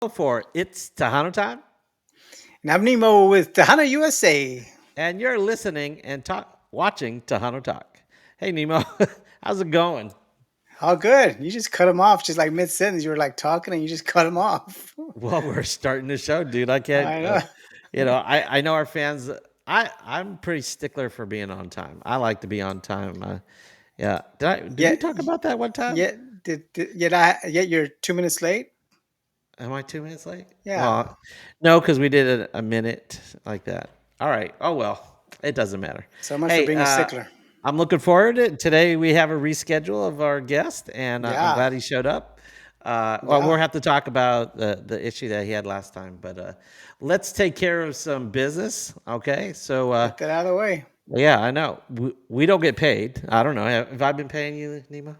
for It's Tejano Time, And I'm Nemo with Tejano USA. and you're listening and watching Tejano Talk. Hey, Nemo, how's it going? All good. You just cut him off just like mid sentence. You were like talking and you just cut him off. Well, we're starting the show, dude. I can't, I know. I know our fans. I'm pretty stickler for being on time. I like to be on time. Yeah. Did we Yet, talk about that one time? yet you're 2 minutes late. Am I 2 minutes late? Yeah. Well, no, because we did it a minute like that. All right. Oh well, it doesn't matter. So much for Hey, being a stickler. I'm looking forward to it. Today we have a reschedule of our guest, and I'm Yeah. glad he showed up. Well, Yeah. we'll have to talk about the issue that he had last time, but let's take care of some business. Okay, so Get that out of the way. yeah, I know we don't get paid. I don't know. Have I been paying you, Nima?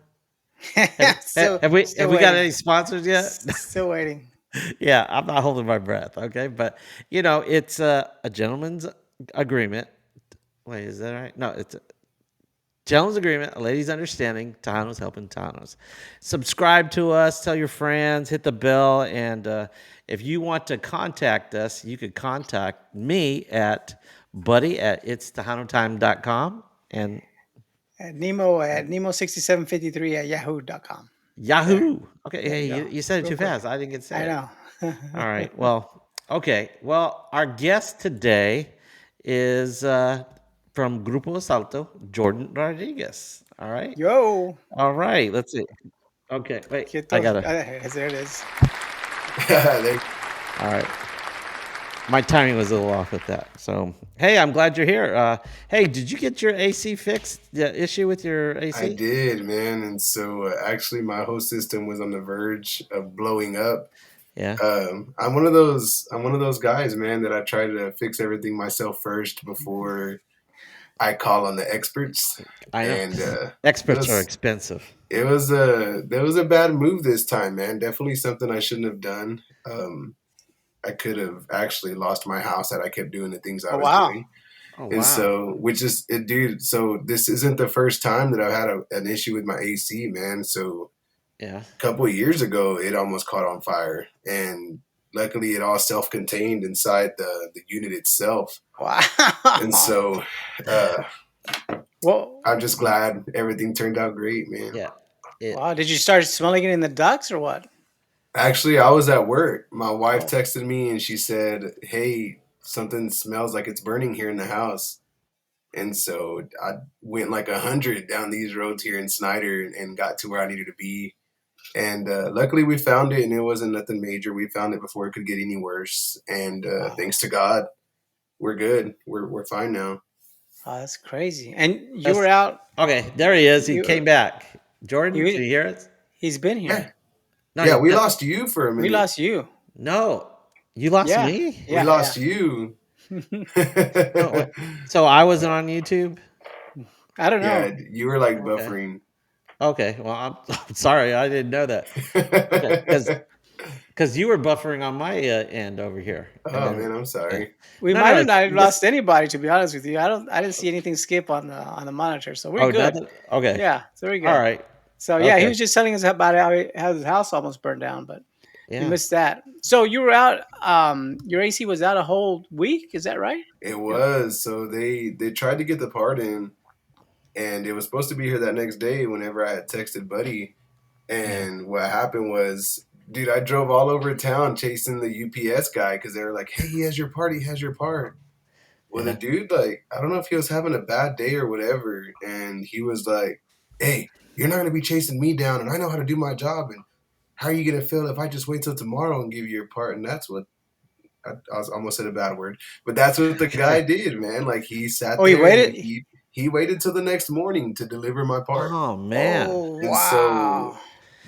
Have, still, have we still have we got waiting. any sponsors yet? Still waiting. Yeah, I'm not holding my breath. Okay, but it's a gentleman's agreement. Wait, is that right? No, it's gentleman's agreement, a lady's understanding. Tejano's helping Tejanos. Subscribe to us, tell your friends, hit the bell, and if you want to contact us, you could contact me at buddy@itstejanotime.com and At Nemo6753 at yahoo.com. There. Yahoo. Okay, There hey, you go. you said it Real too quick. fast. I didn't get to say I it. know. All right. Well, okay. Well, our guest today is from Grupo Alsalto, Jordan Rodriguez. All right. Yo. All right. Let's see. Okay. Wait. I Quieto. gotta. There it is. They- All right. My timing was a little off with that. So, hey, I'm glad you're here. Hey, did you get your AC fixed? The issue with your I AC? did, man. And so actually, my whole system was on the verge of blowing up. Yeah. I'm one of those. I'm one of those guys, man, that I try to fix everything myself first before I call on the experts. I know. And it Experts are was expensive. it was a there was a bad move this time, man. Definitely something I shouldn't have done. I could have actually lost my house had I kept doing the things I Oh, was wow. doing. Oh, And wow. so, which is, dude, so this isn't the first time that I've had an issue with my AC, man. So Yeah. a couple of years ago, it almost caught on fire. And luckily, it all self contained inside the unit itself. Wow. And so, uh, Well, I'm just glad everything turned out great, man. Yeah. It, wow. Did you start smelling it in the ducts or what? Actually, I was at work. My wife Oh, texted me and she said, "Hey, something smells like it's burning here in the house." And so I went like 100 down these roads here in Snyder and got to where I needed to be. And luckily, we found it, and it wasn't nothing major. We found it before it could get any worse. And wow. thanks to God, we're good. We're fine now. Oh, that's crazy. And you were that's out. okay. There he is. He You, came back. Jordan, can you, you hear us? he's been Yeah, here. No, yeah. We no, lost you for a We minute. lost you. no. You lost Yeah, me. We yeah, lost you. No, wait. So I wasn't on YouTube. I don't Yeah, know. you were like Okay. buffering. Okay. Well, I'm sorry. I didn't know that. Okay, because you were buffering on my end over here, and Oh then man, I'm yeah. sorry. We No, might no. have It's not this. lost anybody, to be honest with you. I didn't see anything skip on the monitor, so we're Oh, good. nothing. Okay. Yeah, so we're All good. right. So yeah, he Okay. was just telling us about how his house almost burned down, but you Yeah. missed that. So you were out. Your AC was out a whole week. Is that right? It Yeah. was. So they tried to get the part in, and it was supposed to be here that next day. Whenever I had texted Buddy, Yeah. and what happened was, dude, I drove all over town chasing the UPS guy because they were like, "Hey, he has your part. He has your part." Well, the Yeah. dude, like, I don't know if he was having a bad day or whatever, and he was like, "Hey, you're not gonna be chasing me down, and I know how to do my job, and how are you gonna feel if I just wait till tomorrow and give you your part?" And that's what I was almost said a bad word, but that's what the guy did, man. Like he sat Oh, he there and waited. he waited till the next morning to deliver my part. Oh man. Oh And so wow.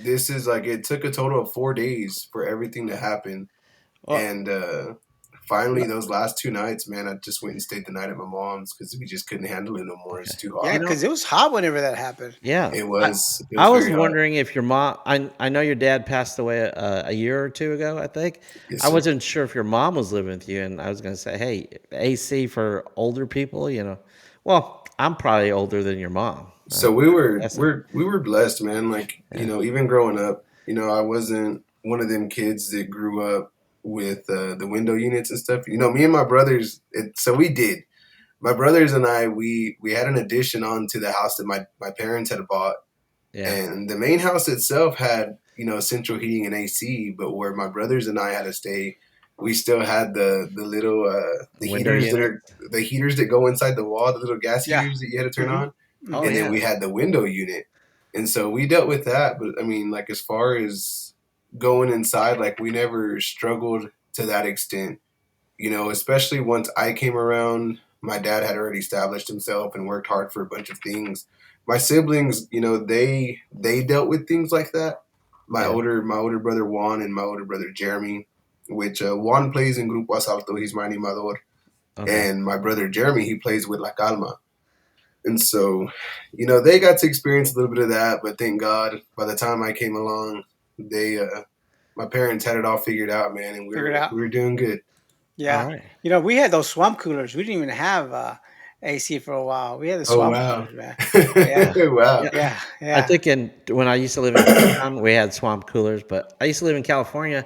this is like it took a total of 4 days for everything to happen. Well, And finally, those last 2 nights, man, I just went and stayed the night at my mom's because we just couldn't handle it no more. okay. It's too Yeah, You hot. know, because it was hot whenever that happened. yeah. It I was it I was was very hot. wondering if your mom. I know your dad passed away a year or two ago. I think. Yes, I sir. wasn't sure if your mom was living with you, and I was going to say, hey, AC for older people. Well, I'm probably older than your mom. So we were Guessing. we're we were blessed, man. Like Yeah. even growing up, I wasn't one of them kids that grew up with the window units and stuff. You know, me and my brothers. So we did. My brothers and I, we had an addition onto the house that my parents had bought, Yeah. and the main house itself had, central heating and AC. But where my brothers and I had to stay, we still had the little the Window heaters that unit. are the heaters that go inside the wall, the little gas Yeah. heaters that you had to turn Hmm. on, Oh Hmm. and then yeah. we had the window unit, and so we dealt with that. But I mean, like as far as going inside, like we never struggled to that extent, especially once I came around. My dad had already established himself and worked hard for a bunch of things. My siblings, they dealt with things like that. My Yeah. older my older brother Juan and my older brother Jeremy, which Juan plays in Grupo Alsalto, he's my animador, Okay. and my brother Jeremy, he plays with La Calma. And so, they got to experience a little bit of that, but thank God, by the time I came along, they my parents had it all figured out, man, and we Figured were out. we were doing good. All Yeah. right. We had those swamp coolers. We didn't even have AC for a while. We had the Oh swamp wow. coolers, man. Yeah. Yeah. Wow. Yeah. I Yeah. think when I used to live in Tucson, we had swamp coolers, but I used to live in California.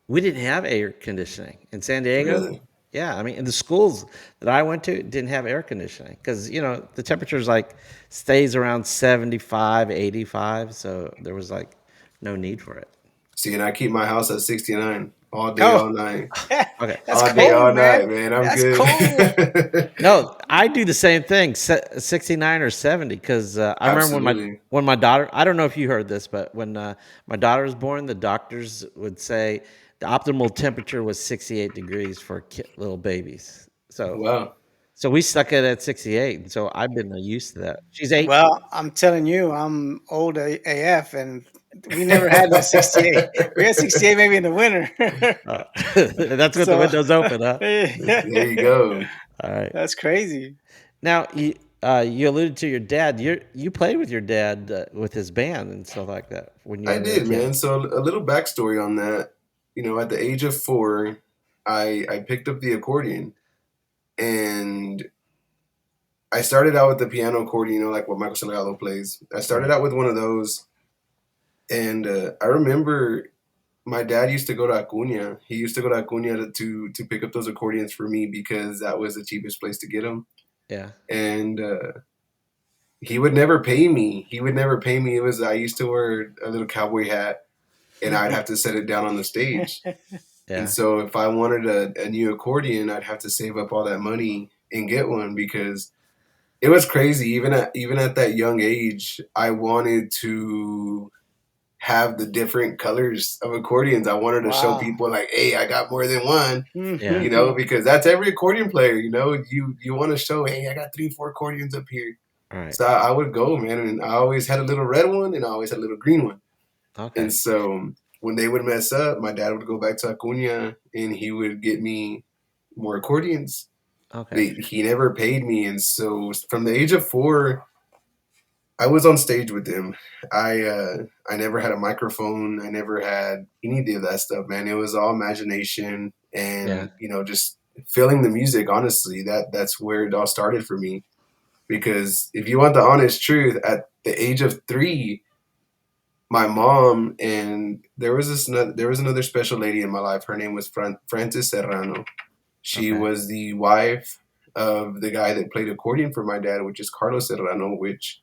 We didn't have air conditioning in San Diego. Really? Yeah, I mean, in the schools that I went to didn't have air conditioning because the temperature's like stays around 75, 85, so there was like no need for it. See, and I keep my house at 69 all day, Oh, all night. Okay. that's All day, all cold, man. night, man. I'm That's good. cold. No, I do the same thing, 69 or 70, because I remember Absolutely. when my daughter. I don't know if you heard this, but when my daughter was born, the doctors would say the optimal temperature was 68 degrees for little babies. Wow. So we stuck it at 68, and so I've been used to that. She's 8. Well, I'm telling you, I'm old AF, and we never had that 68. We had 68 maybe in the winter. That's with the So, windows open, huh? There you go. All right. that's crazy. Now you alluded to your dad. You played with your dad with his band and stuff like that when you I were a did, kid. man. So a little backstory on that. At the age of 4, I picked up the accordion, and I started out with the piano accordion, like what Michael Salgado plays. I started Right. out with one of those, and I remember my dad used to go to Acuña. He used to go to Acuña to pick up those accordions for me because that was the cheapest place to get them. Yeah. And he would never pay me. He would never pay me. It was I used to wear a little cowboy hat, and I'd have to set it down on the stage. And Yeah. so if I wanted a new accordion, I'd have to save up all that money and get one because it was crazy. Even at that young age, I wanted to have the different colors of accordions. I wanted to show Wow. people like, hey, I got more than one, Yeah. because that's every accordion player, you want to show, hey, I got 3, 4 accordions up here. All right. So I would go, man, and I always had a little red one and I always had a little green one. And Okay. so when they would mess up, my dad would go back to Acuña and he would get me more accordions. But Okay. he never paid me, and so from the age of 4, I was on stage with him. I never had a microphone. I never had any of that stuff, man. It was all imagination Yeah. and just feeling the music. Honestly, that's where it all started for me. Because if you want the honest truth, at the age of 3, my mom and there was another special lady in my life. Her name was Frances Serrano. She Okay. was the wife of the guy that played accordion for my dad, which is Carlos Serrano, which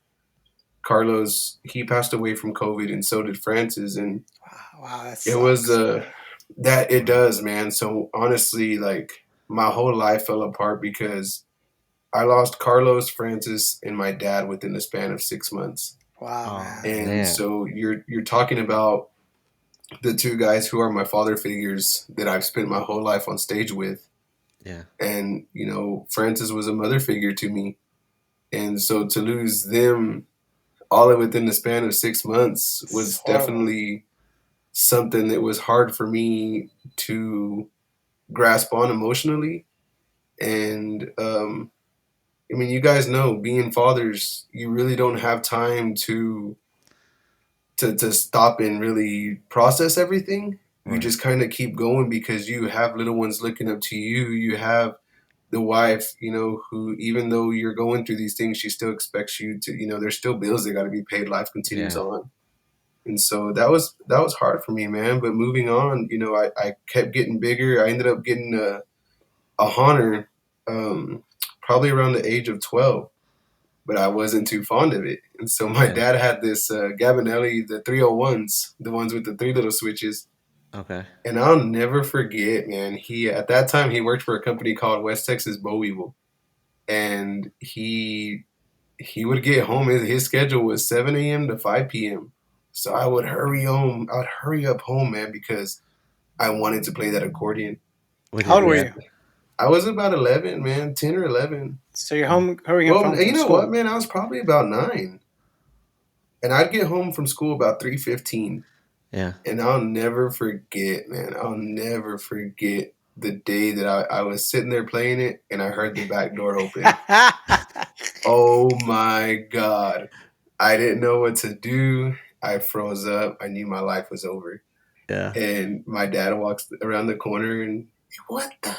Carlos, he passed away from COVID, and so did Francis. And Wow, wow, that it was sucks. that it does, man. So honestly, like my whole life fell apart because I lost Carlos, Francis, and my dad within the span of 6 months. Wow, Oh man. And man. so you're talking about the two guys who are my father figures that I've spent my whole life on stage with. Yeah. And Francis was a mother figure to me. And so to lose them all within the span of 6 months It's was horrible. definitely something that was hard for me to grasp on emotionally. And I mean, you guys know, being fathers, you really don't have time to stop and really process everything. You Right. just kind of keep going because you have little ones looking up to you. You have the wife, who, even though you're going through these things, she still expects you to, there's still bills that got to be paid. Life continues Yeah. on. And so that was hard for me, man. But moving on, I kept getting bigger. I ended up getting a Honor, um, probably around the age of 12, but I wasn't too fond of it. And so my Yeah. dad had this Gabinelli, the 301s, the ones with the three little switches. Okay. And I'll never forget, man. He at that time he worked for a company called West Texas Bow Eagle, and he would get home. His schedule was 7 a.m. to 5 p.m. So I would hurry home. I would hurry up home, man, because I wanted to play that accordion. With How your old were dad. you? I was about 11, man, 10 or 11. So you're home, hurrying up Well, home you from know what, school. man? I was probably about 9, and I'd get home from school about 3:15. Yeah. And I'll never forget, man. I'll never forget the day that I was sitting there playing it and I heard the back door open. Oh my God. I didn't know what to do. I froze up. I knew my life was over. Yeah. And my dad walks around the corner and, what are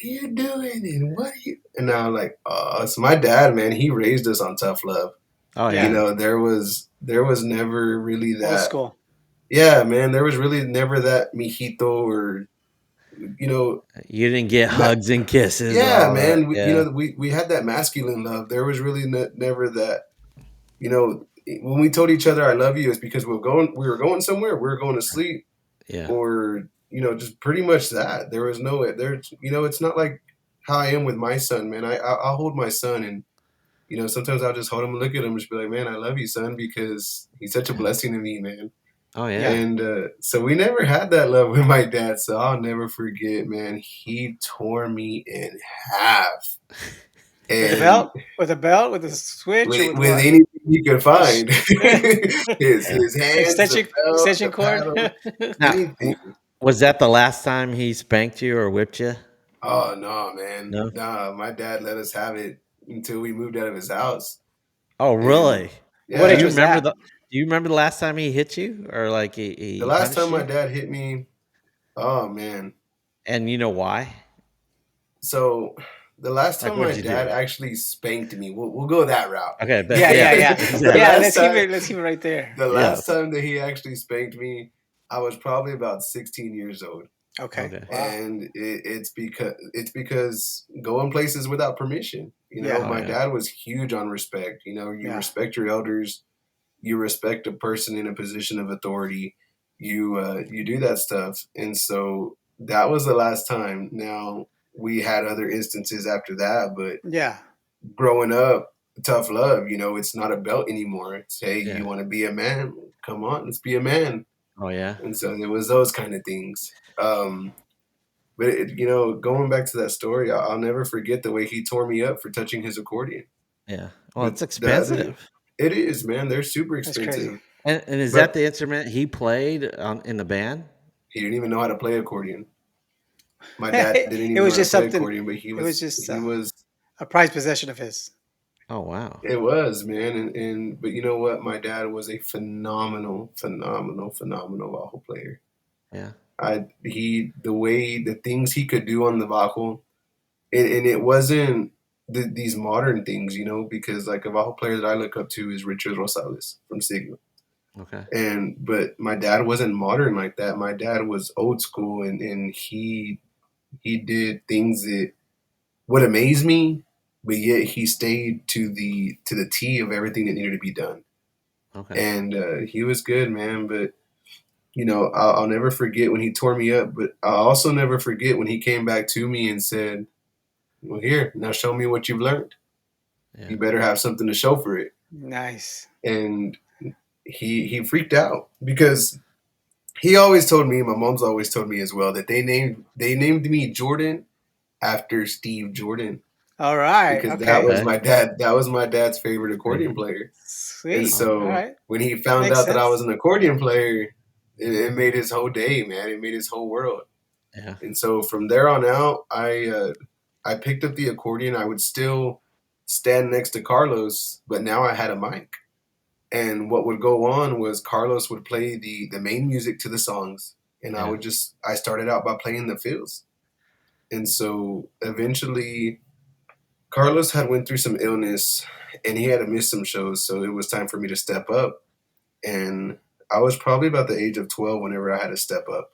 you doing? And what are you? And I'm like, so my dad, man, he raised us on tough love. Oh You Yeah, yeah. know, there was never really old that. school. Yeah, man, there was really never that mijito or you know, You didn't get ma- hugs and kisses and yeah, all that. man. Yeah. We had that masculine love. There was really never that. When we told each other "I love you," it's because we were going somewhere. We were going to sleep, Yeah. or just pretty much that. There was no there. It's not like how I am with my son, man. I'll hold my son, and sometimes I'll just hold him and look at him and just be like, "Man, I love you, son," because he's such a Yeah. blessing to me, man. Oh yeah. Yeah. And so we never had that love with my dad. So I'll never forget, man. He tore me in half, With a and belt? With a belt? With a switch or with with with what? anything he could A sh- find, his hands, the belt, extension the cord? paddle, Now, anything. was that the last time he spanked you or whipped you? Oh no, man, No. nah. My dad let us have it until we moved out of his house, Oh and really? What Do age you yeah, was remember that? the Do you remember the last time he hit you or like the he last punished time my you? dad hit me, oh man. And you know why? So the last Like, time my what'd you dad do? actually spanked me, we'll go that route. Okay, but Yeah, yeah, yeah, yeah. the Yeah, exactly. last time let's keep it right there. the last Yes. time that he actually spanked me, I was probably about 16 years old. Okay. Okay. Wow. And it's because going places without permission. Yeah. Oh My yeah. dad was huge on respect. You Yeah. respect your elders, you respect a person in a position of authority, you do that stuff. And so that was the last time. Now we had other instances after that, but Yeah. growing up, tough love, it's not a belt anymore. It's, hey, Yeah. you want to be a man? Come on, let's be a man. Oh yeah. And so it was those kind of things. But going back to that story, I'll never forget the way he tore me up for touching his accordion. Yeah. Well, But it's the other, expensive. it is, man. They're super That's crazy. expensive. And is that But the instrument he played in the band? he didn't even know how to play accordion. My dad didn't It even know was how to just play something. accordion, but he It was was just he was a prized possession of his. Oh wow. it was, man. And but you know what? My dad was a phenomenal, phenomenal, phenomenal bajo player. Yeah. The way the things he could do on the bajo, and it wasn't these modern things, because like a bajo player that I look up to is Richard Rosales from Sigma. Okay. But my dad wasn't modern like that. My dad was old school, and he did things that would amaze me, but yet he stayed to the T of everything that needed to be done. Okay. And he was good, man. But I'll never forget when he tore me up. But I'll also never forget when he came back to me and said, "Well, here, now show me what you've learned. Yeah. You better have something to show for it." Nice. And he freaked out because he always told me, my mom's always told me as well, that they named me Jordan after Steve Jordan, All right. because that Okay. was Okay. my dad. That was my dad's favorite accordion Favorite. player. And Sweet. Oh All so right. when he found Makes out that I was sense. an accordion player, it made his whole day, man. It made his whole world. yeah. And so from there on out, I picked up the accordion. I would still stand next to Carlos, but now I had a mic. And what would go on was Carlos would play the main music to the songs, and Yeah. I started out by playing the fills. And so eventually Carlos had went through some illness and he had to miss some shows, so it was time for me to step up. And I was probably about the age of 12 whenever I had to step up.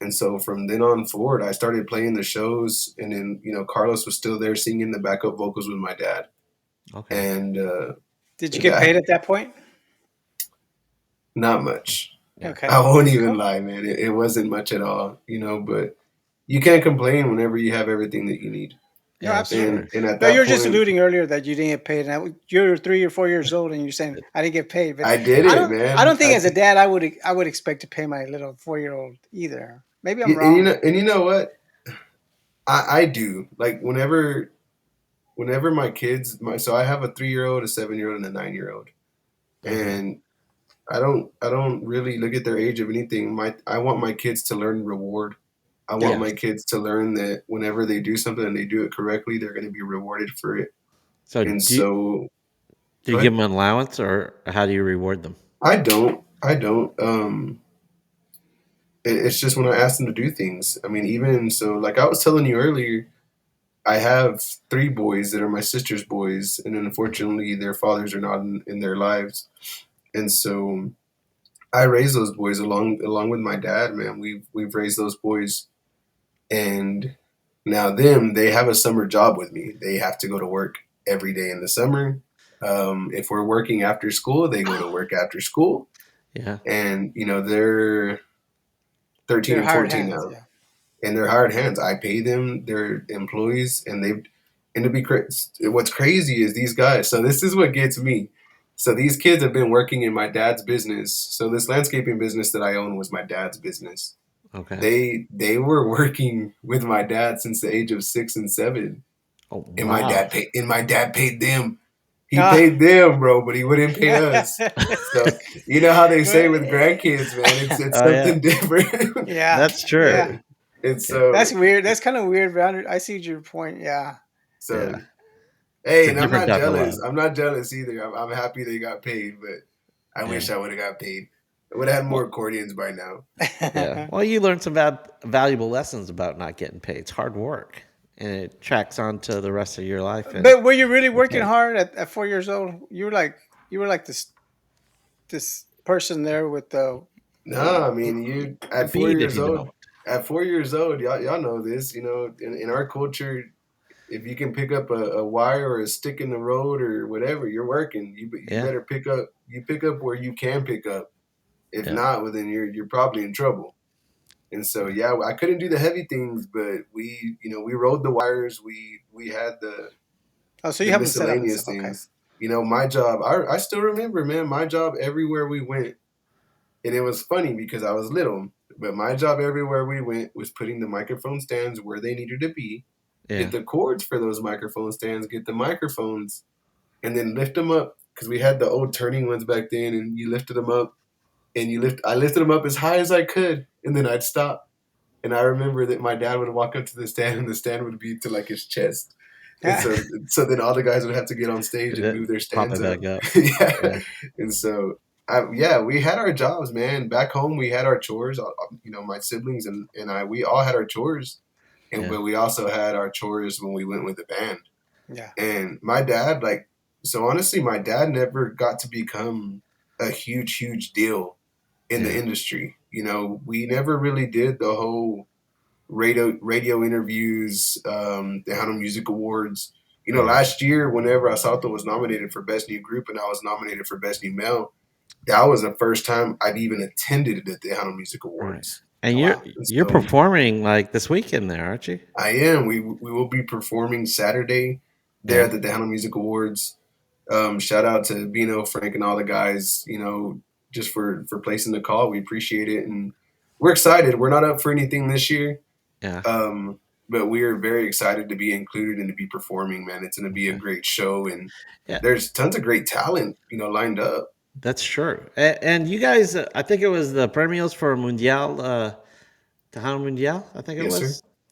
And so from then on forward, I started playing the shows, and then Carlos was still there singing the backup vocals with my dad. Okay. And Did you get that paid at that point? not much. Yeah. I Okay, won't that's even cool. lie, man. It wasn't much at all, but you can't complain whenever you have everything that you need. No, Yeah, that's absolutely. true. And at No, you that were just point, alluding earlier that you didn't get paid, and you're 3 or 4 years old, and you're saying I didn't get paid. But I did I it, don't, I don't man. think as a dad I would expect to pay my little 4-year-old either. Maybe I'm And wrong. you know what? I do. Like whenever my kids, so I have a 3-year-old, a 7-year-old, and a 9-year-old, Uh-huh. and I don't really look at their age of anything. I want my kids to learn reward. I want Yes. my kids to learn that whenever they do something and they do it correctly, they're going to be rewarded for it. So And do you, so, do go you give ahead. them an allowance, or how do you reward them? I don't. I don't. It's just when I ask them to do things. I mean, even so, like I was telling you earlier, I have 3 boys that are my sister's boys, and Mhm. unfortunately, their fathers are not in their lives. And so, I raised those boys along with my dad. Man, we've raised those boys, and now they have a summer job with me. They have to go to work every day in the summer. If we're working after school, they go to work after school, Yeah. and they're 13 They're and hired 14 hands. now, Yeah. and they're hired hands. I pay them; they're employees, and they've. And to be what's crazy is these guys. So this is what gets me. So these kids have been working in my dad's business. So this landscaping business that I own was my dad's business. Okay. They were working with my dad since the age of 6 and 7, Oh, and my wow. dad paid them. He Ah. paid them, bro, but he wouldn't pay us. So you know how they say with grandkids, man, it's Oh, yeah. something different. Yeah, That's true. yeah. and, and Yeah. That's so weird. That's kind of weird, but I see your point. Yeah. so Yeah. It's hey, a and I'm different not type of jealous. love. I'm not jealous either. I'm happy they got paid, but I Yeah. wish I would have got paid. I would have had more Well, accordions by now. yeah. Well, you learned some valuable lessons about not getting paid. It's hard work, and it tracks on to the rest of your life. And But were you really working okay. hard at 4 years old? You were like this person there with No, I mean you The at four beat, if years you old. don't. At 4 years old, y'all know this. In our culture, if you can pick up a wire or a stick in the road or whatever, you're working. You Yeah. better pick up where you can pick up. If Yeah. not, well then you're probably in trouble. And so yeah, I couldn't do the heavy things, but we rode the wires. We had Oh, so you the have them set up and miscellaneous stuff. Okay. things. My job. I still remember, man. My job everywhere we went, and it was funny because I was little, but my job everywhere we went was putting the microphone stands where they needed to be, get Yeah. the cords for those microphone stands, get the microphones, and then lift them up because we had the old turning ones back then, and you lifted them up, and I lifted them up as high as I could, and then I'd stop. And I remember that my dad would walk up to the stand, and the stand would be to like his chest. And Yeah. so then all the guys would have to get on stage And and move then their pop stands it up. back up. Yeah. Yeah. And so yeah, we had our jobs, man. Back home, we had our chores. My siblings and I, we all had our chores, and Yeah. but we also had our chores when we went with the band. Yeah. And my dad, like, so honestly, my dad never got to become a huge deal in the Yeah. industry. We never really did the whole radio interviews, Tejano Music Awards. Yeah. Last year, whenever Alsalto was nominated for Best New Group and I was nominated for Best New Male, that was the first time I'd even attended the Tejano Music Right. Awards. And Oh, you're wow. And you're so performing like this weekend there, aren't you? I am. We will be performing Saturday there Yeah. at the Tejano Music Awards. Shout out to Bino, Frank, and all the guys. Just for placing the call, we appreciate it, and we're excited. We're not up for anything this year, Yeah. but we are very excited to be included and to be performing. Man, it's going to be a Okay. great show, and Yeah. there's tons of great talent, lined up. That's true. And you guys, I think it was the premios for Mundial, Tejano Mundial. I think it Yes, sir.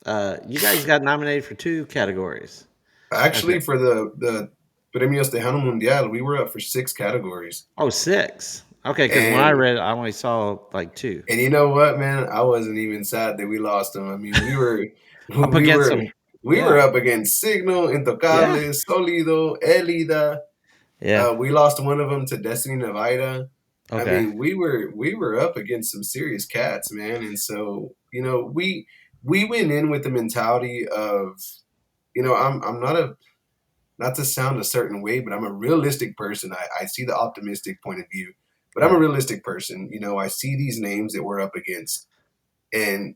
was. You guys got nominated for two categories. Actually, Okay. for the Premios Tejano Mundial, we were up for 6 categories, Oh, six. Okay, because when I and read it, I only saw like two. And you know what, man? I wasn't even sad that we lost them. I mean, we were, Up we against were, some. we were Yeah. up against Signal, Yeah. Intocables, Solido, Elida. Yeah. We lost one of them to Destiny Navaida. I Okay. mean, we were up against some serious cats, man, and so we went in with the mentality of I'm not a not to sound a certain way, but I'm a realistic person. I see the optimistic point of view, but I'm a Right. realistic person. I see these names that we're up against, and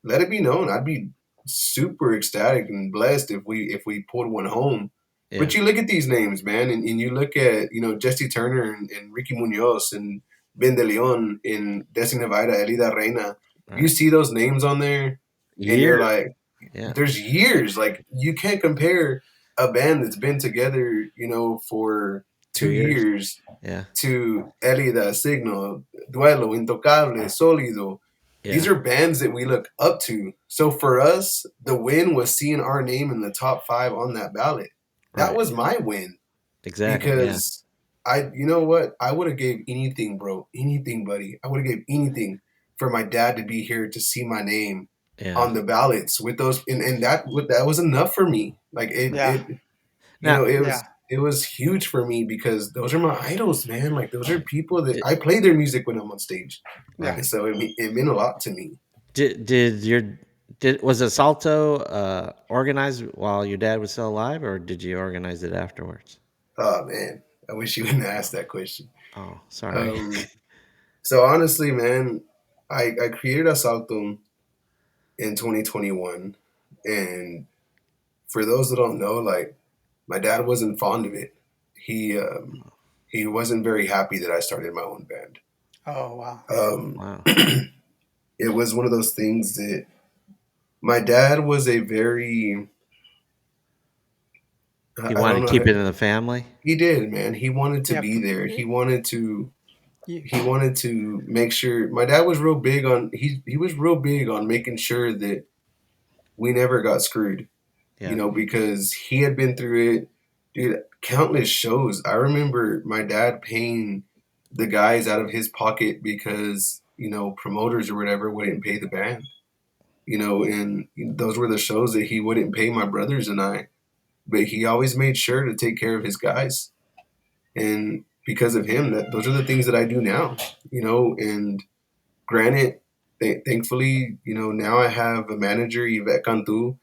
let it be known, I'd be super ecstatic and blessed if we pulled one home. Yeah. But you look at these names, man, and you look at Jesse Turner and Ricky Munoz and Ben De Leon and Desi Navaira, Elida Reina. You Right. see those names on there, and you're Years. like, Yeah. there's years. Like you can't compare a band that's been together, for 2 years. two years Yeah. to Elida, Signo, Duelo, Intocable, Sólido. These Yeah. are bands that we look up to. So for us, the win was seeing our name in the top five on that ballot. That Right. was my win Exactly. Yeah. because you know what? I would have gave anything, bro, anything, buddy. I would have gave anything for my dad to be here to see my name Yeah. on the ballots with those, and that was enough for me. Like Yeah. Now, it Yeah. was huge for me because those are my idols, man. Like those are right. people that Did, I play their music when I'm on stage, Yeah. and right. so it meant a lot to me. Did your did was Assalto organized while your dad was still alive, or did you organize it afterwards? Oh man, I wish you wouldn't ask that question. Oh, sorry. Um, so honestly, man, I created Asalto in 2021, and for those that don't know, like my dad wasn't fond of it. He wasn't very happy that I started my own band. Oh wow. Um, Wow. it was one of those things that my dad was a very He I wanted don't to know keep how, it in the family. he did, man. He wanted to Yeah. be there. He wanted to You, he wanted to make sure my dad was real big on he was real big on making sure that we never got screwed, Yeah. because he had been through it, dude, countless shows. I remember my dad paying the guys out of his pocket because, promoters or whatever wouldn't pay the band, and those were the shows that he wouldn't pay my brothers and I, but he always made sure to take care of his guys. And because of him, that those are the things that I do now, and granted, thankfully, now I have a manager, Yvette Cantu,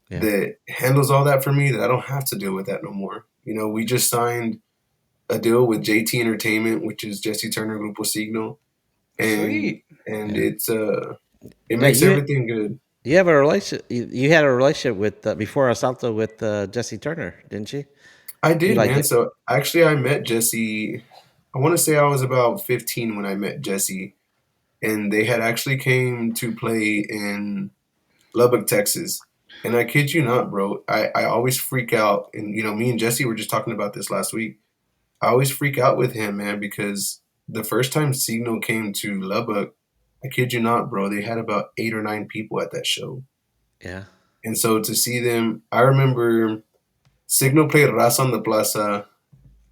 Yeah. that handles all that for me, that I don't have to deal with that no more. We just signed a deal with JT Entertainment, which is Jesse Turner Grupo Signo, and sweet. and Yeah. it Now makes everything good. you have a relationship. You had a relationship with before Assalto with Jesse Turner, didn't you? I You did, like man. it? So actually, I met Jesse. I want to say I was about 15 when I met Jesse, and they had actually came to play in Lubbock, Texas. And I kid you not, bro. I always freak out, and me and Jesse were just talking about this last week. I always freak out with him, man, because the first time Signal came to Lubbock, I kid you not, bro, they had about 8 or 9 people at that show. Yeah. And so to see them, I remember Signal played Ras on the Plaza,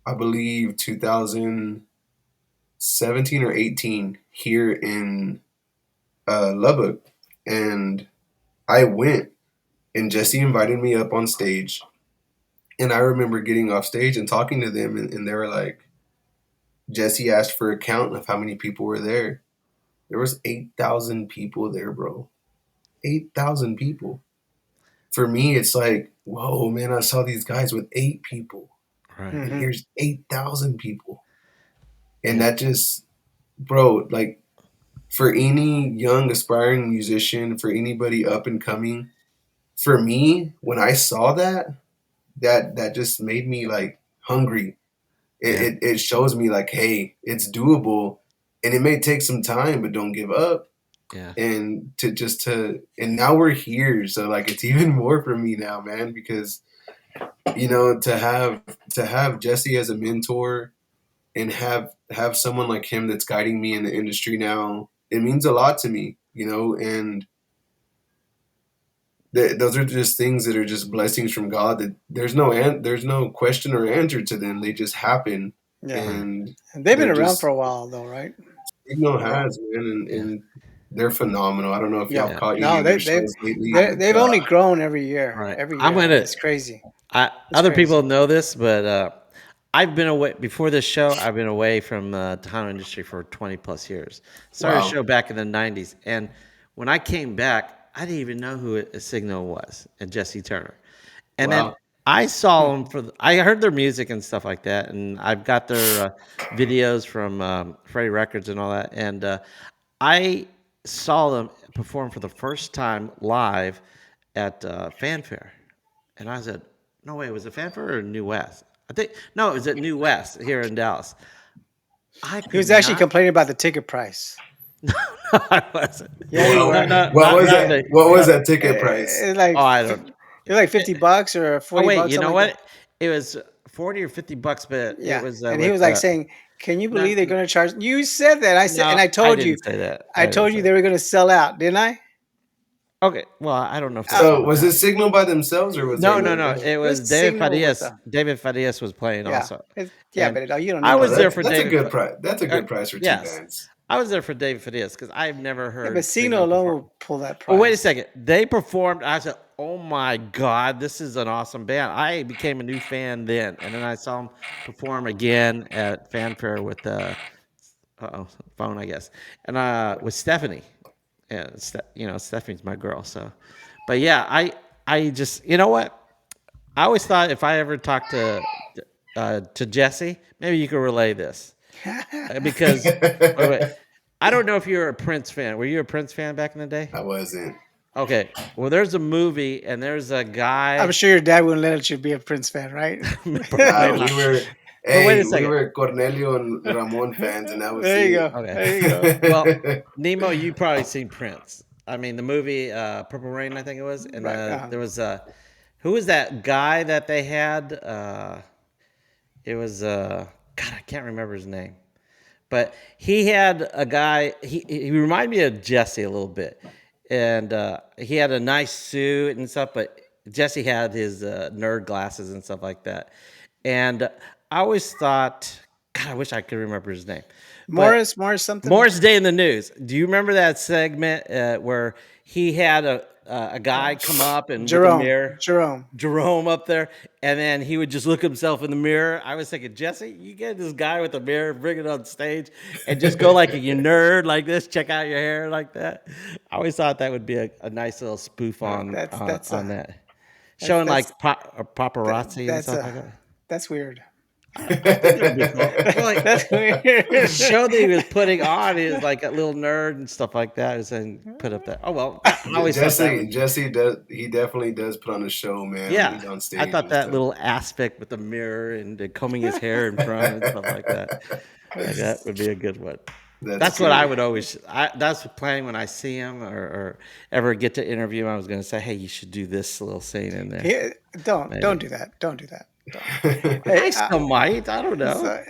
I believe 2017 or 18 here in Lubbock. And I went, and Jesse invited me up on stage. And I remember getting off stage and talking to them, and they were like, Jesse asked for a count of how many people were there. There was 8,000 people there, bro. 8,000 people. For me, it's like, whoa, man, I saw these guys with 8 people. Right. And Hmm. here's 8,000 people. And Yeah. that just, bro, like for any young aspiring musician, for anybody up and coming, for me, when I saw that, that just made me like hungry. It, Yeah. it, it shows me like, hey, it's doable, and it may take some time, but don't give up. Yeah. And and now we're here, so like it's even more for me now, man, because to have Jesse as a mentor and have someone like him that's guiding me in the industry now, it means a lot to me, and those are just things that are just blessings from God, that there's no question or answer to them. They just happen, Yeah. Right. and And they've been they're around for just a while though, right? Signal Yeah. has, man, and, Yeah. and they're phenomenal. I don't know if y'all Yeah. Yeah. caught any No, of they their they shows lately, they but they've only grown every year. Right. Every I'm year. gonna. It's crazy. It's Other people crazy. know this, but I've been away before this show. I've been away from the Tejano industry for 20 plus years. Started a Wow. show back in the 90s. And when I came back, I didn't even know who a Signal was and Jesse Turner. And then Wow. I saw them I heard their music and stuff like that. And I've got their videos from Freddie Records and all that. And I saw them perform for the first time live at Fanfare. And I said, no, wait, was it Fanfare or New West? I think, no, it was at New West here in Dallas. I He could was actually not, complaining about the ticket price. I wasn't. Yeah, you Well, No, were. no, what was not that? the, What was no, that ticket price? It's like oh, I don't. you're like $50 or Oh, 40 wait, bucks, you something know like that. what? It was 40 or $50, but it Yeah, was and he was with, like saying, "Can you no, believe they're going to charge?" You said that. I said, and no, I I told you, didn't say that. I I didn't told you say they that. were going to sell out, didn't I? Okay, well, I don't know if they Uh, So sold was it out. Signal by themselves or was there No, no, another no. band? It it was was David Signal with Farias. a David Farias was playing yeah, also, yeah, and but you don't I need Oh, was those. there that's for that's a David. good price. That's a good price for two Yes, bands. I was there for David Farias because I've never Yeah, but heard Signal Signal alone perform. will pull that Oh, wait a price. second. They performed. I said, "Oh my God, this is an awesome band." I became a new fan then, and then I saw them perform again at Fanfare with phone, I guess, and with Stephanie. Yeah, Stephanie's my girl. So, but yeah, I just what I always thought if I ever talked to Jesse, maybe you could relay this because wait, I don't know if you're a Prince fan. Were you a Prince fan back in the day? I wasn't. Okay. Well, there's a movie and there's a I'm guy. sure your dad wouldn't let you be a Prince fan, right? Probably We not. were, But wait hey, a we second. were Cornelio and Ramon fans, and that was There you it. go. Okay. There you go. Well, Nemo, you probably seen Prince. I mean, the movie Purple Rain, I think it was, and Right. there was who was that guy that they had? It was God, I can't remember his name. But he had a guy. He reminded me of Jesse a little bit, and he had a nice suit and stuff. But Jesse had his nerd glasses and stuff like that. And I always thought, God, I wish I could remember his name. But Morris something. Morris Day in the News. Do you remember that segment where he had a guy come up and with a mirror? Jerome. Jerome up there, and then he would just look himself in the mirror. I was thinking, Jesse, you get this guy with a mirror, bring it on stage, and just go like you nerd like this, check out your hair like that. I always thought that would be a nice little spoof That's on a that, that's showing that's like paparazzi and that's stuff like a that. that's weird. I think that would be cool. Well, like That's the weird. show that he was putting on is like a little nerd and stuff like that. Is then put up there. Oh well, I always thought that was Jesse does. He definitely does put on a show, man, when yeah. he's on I stage thought and that stuff. little aspect with the mirror and the combing his hair in front and stuff like that. Like that would be a good one. That's That's what I good. would always. That's planning when I see him or ever get to interview him. I was going to say, hey, you should do this little scene in there, Here, don't maybe. do that. Don't do that. Don't. Hey, I still might. I don't know.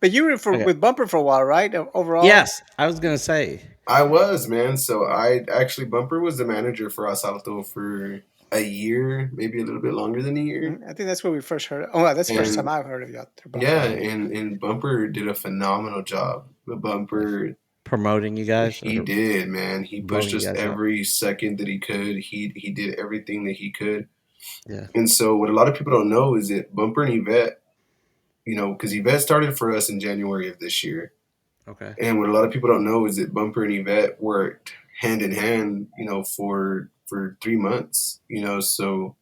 but you were Okay. with Bumper for a while, right? Overall, Yes, I was going to say. I was, man. So I actually Bumper was the manager for Alsalto for a year, maybe a little bit longer than a year. I think that's where we first heard. Oh, wow, that's the first time And I've heard of you out there, yeah, Bumper. and Bumper did a phenomenal job. The Bumper, Promoting you guys he or did, man. He pushed voting you us guys up. every second that he could. He did everything that he could. Yeah. And so what a lot of people don't know is that Bumper and Yvette, because Yvette started for us in January of this year. Okay. And what a lot of people don't know is that Bumper and Yvette worked hand in hand, for 3 months. So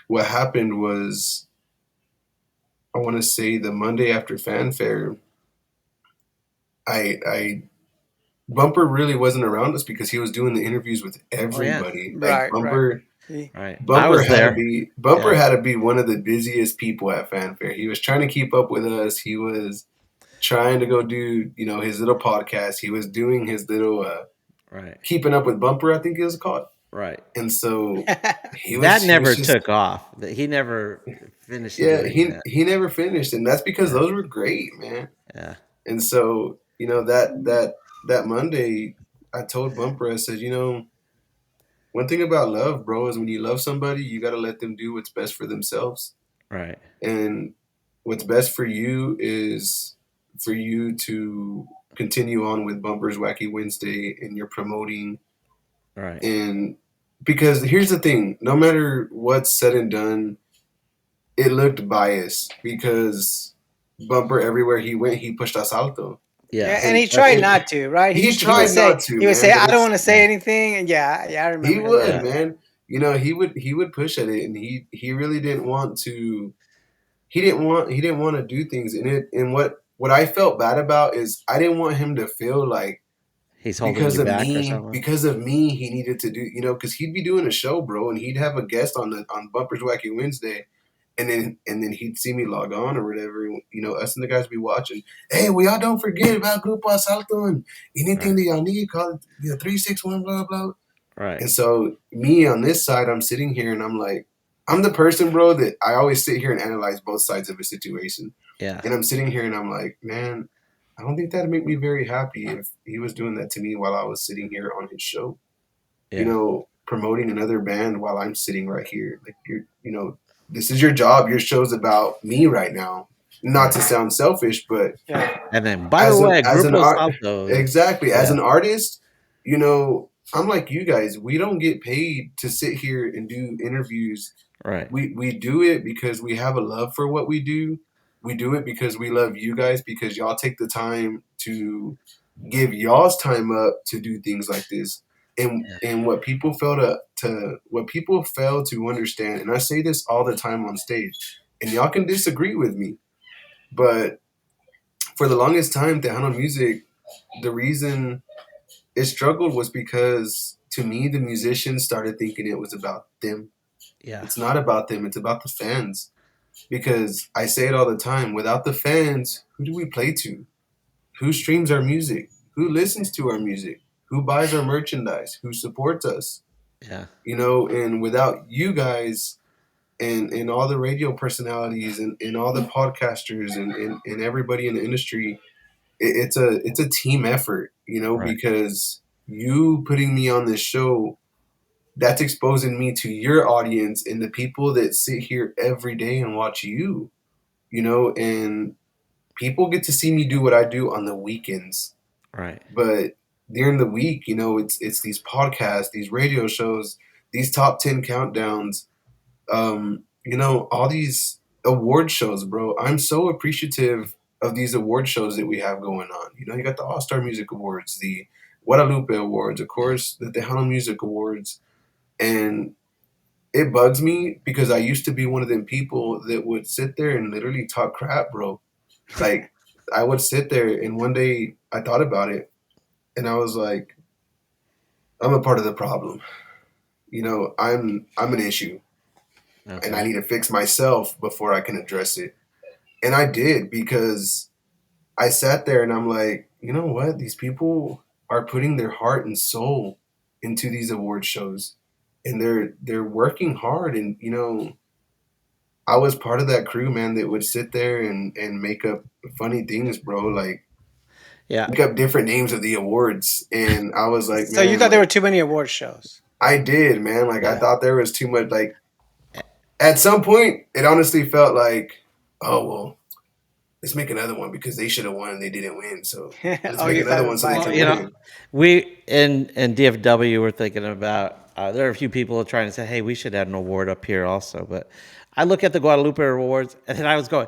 what happened was, I want to say the Monday after Fanfare, I Bumper really wasn't around us because he was doing the interviews with Oh yeah. everybody. Like Right. He- Right. I Bumper was had to there. be Bumper Yeah. had to be one of the busiest people at Fanfare. He was trying to keep up with us. He was trying to go do, his little podcast. He was doing his little Right. keeping up with Bumper, I think it was called. Right. And so he That was never just, took off. He never finished yeah, doing he that. he never finished, and that's because Yeah. those were great, man. Yeah. And so, that Monday, I told Bumper, I said, one thing about love, bro, is when you love somebody, you got to let them do what's best for themselves. Right. And what's best for you is for you to continue on with Bumper's Wacky Wednesday, and you're promoting. Right. And because here's the thing, no matter what's said and done, it looked biased because Bumper everywhere he went, he pushed Asalto, Yeah, and Yes, he that's tried and not to, right? he He would tried say not to, he would man. say But I don't it's want to say yeah, anything, and yeah, I he remember him would, doing yeah. that. man. He would push at it, and he really didn't want to. He didn't want to do things in it. And what I felt bad about is I didn't want him to feel like He's holding you back or something. because of me he needed to do, because he'd be doing a show, bro, and he'd have a guest on Bumper's Wacky Wednesday, and then he'd see me log on or whatever, us and the guys would be watching. Hey, we all don't forget about Grupo Alsalto, and anything Right, that y'all need, call it 361 blah blah. right. And so me on this side, I'm sitting here and I'm like, I'm the person, bro, that I always sit here and analyze both sides of a situation. Yeah, And I'm sitting here and I'm like, man, I don't think that'd make me very happy if he was doing that to me while I was sitting here on his show, yeah, promoting another band while I'm sitting right here. Like this is your job. Your show's about me right now. Not right. to sound selfish, but Yeah, And then, by the as an way, as an Grupo art Salto. exactly, as Yeah, an artist, I'm like you guys, we don't get paid to sit here and do interviews. right. We do it because we have a love for what we do. We do it because we love you guys, because y'all take the time to give y'all's time up to do things like this. Yeah, And what people fail to what people fail to understand, and I say this all the time on stage, and y'all can disagree with me, but for the longest time, Tejano music, the reason it struggled was because to me the musicians started thinking it was about them. yeah, It's not about them, it's about the fans. Because I say it all the time, without the fans, who do we play to? Who streams our music? Who listens to our music? Who buys our merchandise? Who supports us? yeah, And without you guys and all the radio personalities and all the podcasters and everybody in the industry, it's a team effort, right. because you putting me on this show, that's exposing me to your audience and the people that sit here every day and watch you, and people get to see me do what I do on the weekends. Right. But during the week, it's these podcasts, these radio shows, these top 10 countdowns, all these award shows, bro. I'm so appreciative of these award shows that we have going on. You got the All Star Music Awards, the Guadalupe Awards, of Yeah. course, the Tejano Music Awards. And it bugs me because I used to be one of them people that would sit there and literally talk crap, bro. Like, I would sit there, and one day I thought about it, and I was like, I'm a part of the problem. I'm an issue, and I Okay. need to fix myself before I can address it. And I did, because I sat there and I'm like, you know what? These people are putting their heart and soul into these award shows, and they're working hard. And I was part of that crew, man, that would sit there and make up funny things, bro. Like, Yeah. make up different names of the awards. And I was like, so you man, thought there were like, too many award shows? I did, man. Like, I Yeah. thought there was too much. Like, at some point, it honestly felt like, oh well, let's make another one because they should have won and they didn't win. So let's Oh, make you thought another it one was so they biased. Well, can win. we in DFW were thinking about. There are a few people trying to say, "Hey, we should have an award up here also." But I look at the Guadalupe Awards, and then I was going,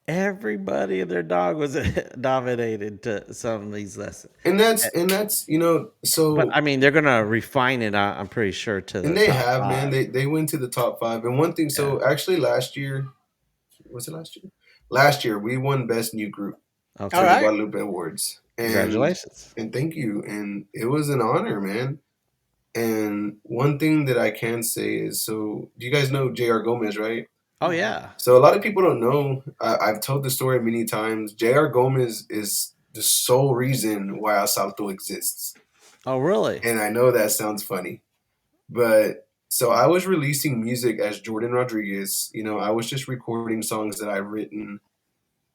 everybody and their dog was nominated to some of these lessons. And that's But so. I mean, they're gonna refine it. I'm pretty sure to And the they top have, man. five. They went to the top five. And one thing, Yeah. so actually last year, was it last year? Last year we won best new group All for Okay. the right. Guadalupe Awards, Congratulations. and thank you. And it was an honor, man. And one thing that I can say is, so do you guys know J.R. Gomez, right? Oh yeah. So a lot of people don't know. I've told the story many times. J.R. Gomez is the sole reason why Asalto exists. Oh really? And I know that sounds funny, but so I was releasing music as Jordan Rodriguez. I was just recording songs that I've written,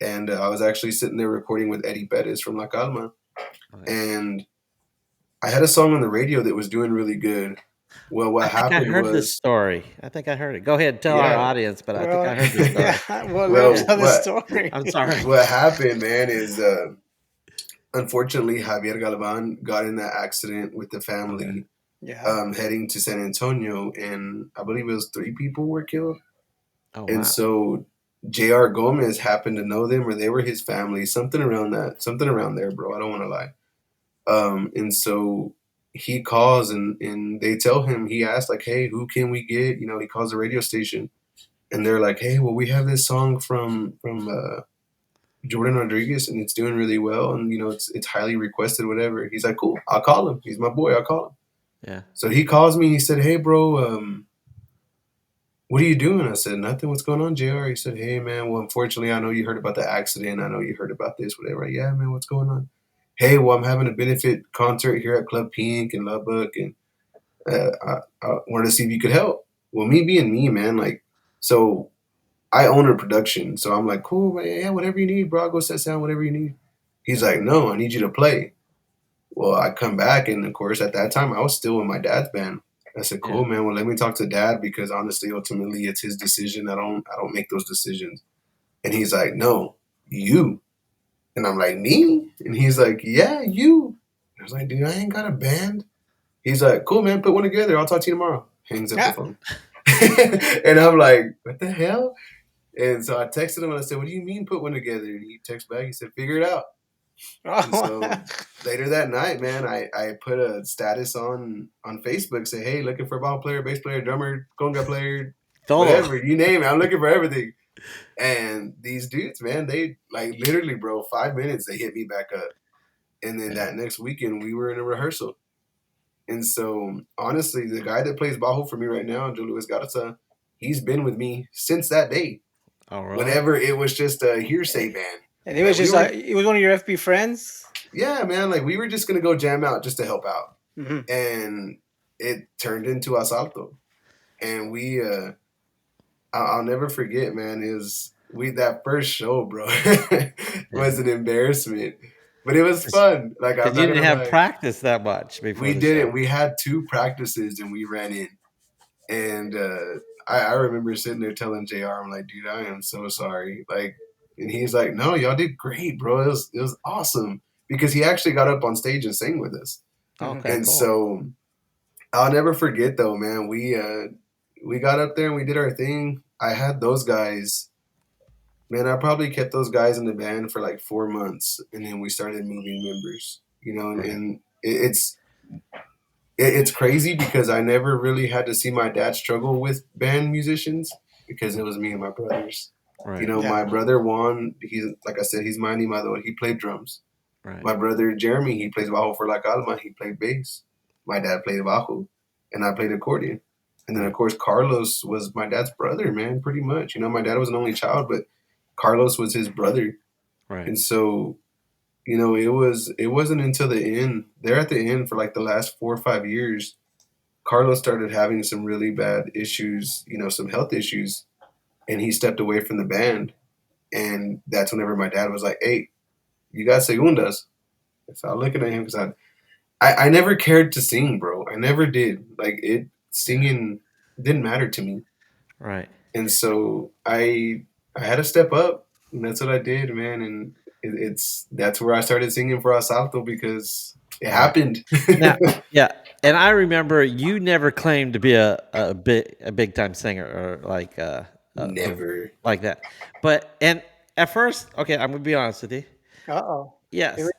and I was actually sitting there recording with Eddie Perez from La Calma, Okay. and I had a song on the radio that was doing really good. Well, I what think I happened heard this was, story. I think I heard it. Go ahead, and tell our yeah. audience. But I think Well, I heard this yeah. story. Well, let him Well, tell the what story. I'm sorry. what happened, man, is unfortunately Javier Galvan got in that accident with the Okay. family, Yeah. heading to San Antonio, and I believe it was 3 people were killed. Oh And wow. so J.R. Gomez happened to know them, or they were his family, something around that, something around there, bro. I don't want to lie. And so he calls and they tell him, he asked like, hey, who can we get? He calls the radio station and they're like, hey, well, we have this song from Jordan Rodriguez and it's doing really well and it's highly requested, whatever. He's like, cool, I'll call him. He's my boy, I'll call him. Yeah. So he calls me, he said, hey bro, what are you doing? I said, nothing. What's going on, JR? He said, hey man, well, unfortunately, I know you heard about the accident. I know you heard about this, whatever. Yeah, man, what's going on? Hey, well, I'm having a benefit concert here at Club Pink in Lubbock, and I wanted to see if you could help. Well, me being me, man, like, so I own a production, so I'm like, cool, man, yeah, whatever you need, bro, I'll go set sound, whatever you need. He's like, no, I need you to play. Well, I come back, and of course, at that time, I was still in my dad's band. I said, Yeah. cool, man. Well, let me talk to dad because honestly, ultimately, it's his decision. I don't make those decisions. And he's like, no, you. And I'm like, me? And he's like, yeah, you. I was like, dude, I ain't got a band. He's like, cool, man, put one together. I'll talk to you tomorrow. Hangs up the Yeah. phone. And I'm like, what the hell? And so I texted him and I said, what do you mean put one together? And he texted back, he said, figure it out. And so Oh. later that night, man, I put a status on Facebook, say, hey, looking for a ball player, bass player, drummer, conga player, Todo. whatever, you name it. I'm looking for everything. And these dudes, man, they like literally, bro, 5 minutes, they hit me back up. And then Yeah. that next weekend, we were in a rehearsal. And so, honestly, the guy that plays bajo for me right now, Joe Luis Garza, he's been with me since that day. Oh really? Whenever it was just a hearsay band, And he was like we just were, like, he was one of your FB friends. yeah, man, like we were just gonna go jam out just to help out, Hmm. and it turned into Asalto, and I'll never forget, man. Is we that first show, bro, Yeah. was an embarrassment, but it was fun. Like I'm Because you not didn't gonna have lie, practice that much before we the did show. it. We had two practices, and we ran in, and I remember sitting there telling Jr. I'm like, dude, I am so sorry. Like, and he's like, no, y'all did great, bro. It was awesome because he actually got up on stage and sang with us, Hmm. Okay, and cool. so I'll never forget though, man. We got up there and we did our thing. I had those guys. Man, I probably kept those guys in the band for like 4 months, and then we started moving members. Right. And it's crazy because I never really had to see my dad struggle with band musicians because it was me and my brothers. Right. Yeah. My brother Juan, he's like I said, he's my animador. He played drums. Right. My brother Jeremy, he plays bajo for La Calma. He played bass. My dad played bajo, and I played accordion. And then of Right. course Carlos was my dad's brother, man. Pretty much, my dad was an only child, but Carlos was his brother, Right. and so it wasn't until the end. There at the end for like the last 4 or 5 years, Carlos started having some really bad issues, some health issues, and he stepped away from the band. And that's whenever my dad was like, "Hey, you got segundas." So I'm looking at him because I never cared to sing, bro. I never did. Like Yeah. singing didn't matter to me, Right. and so I had to step up, and that's what I did, man. And that's where I started singing for Asalto because it Right. happened. Now, yeah, and I remember you never claimed to be a big time singer or like Never. like that. But and at first, okay, I'm gonna be honest with you. Uh-oh. Here Yes,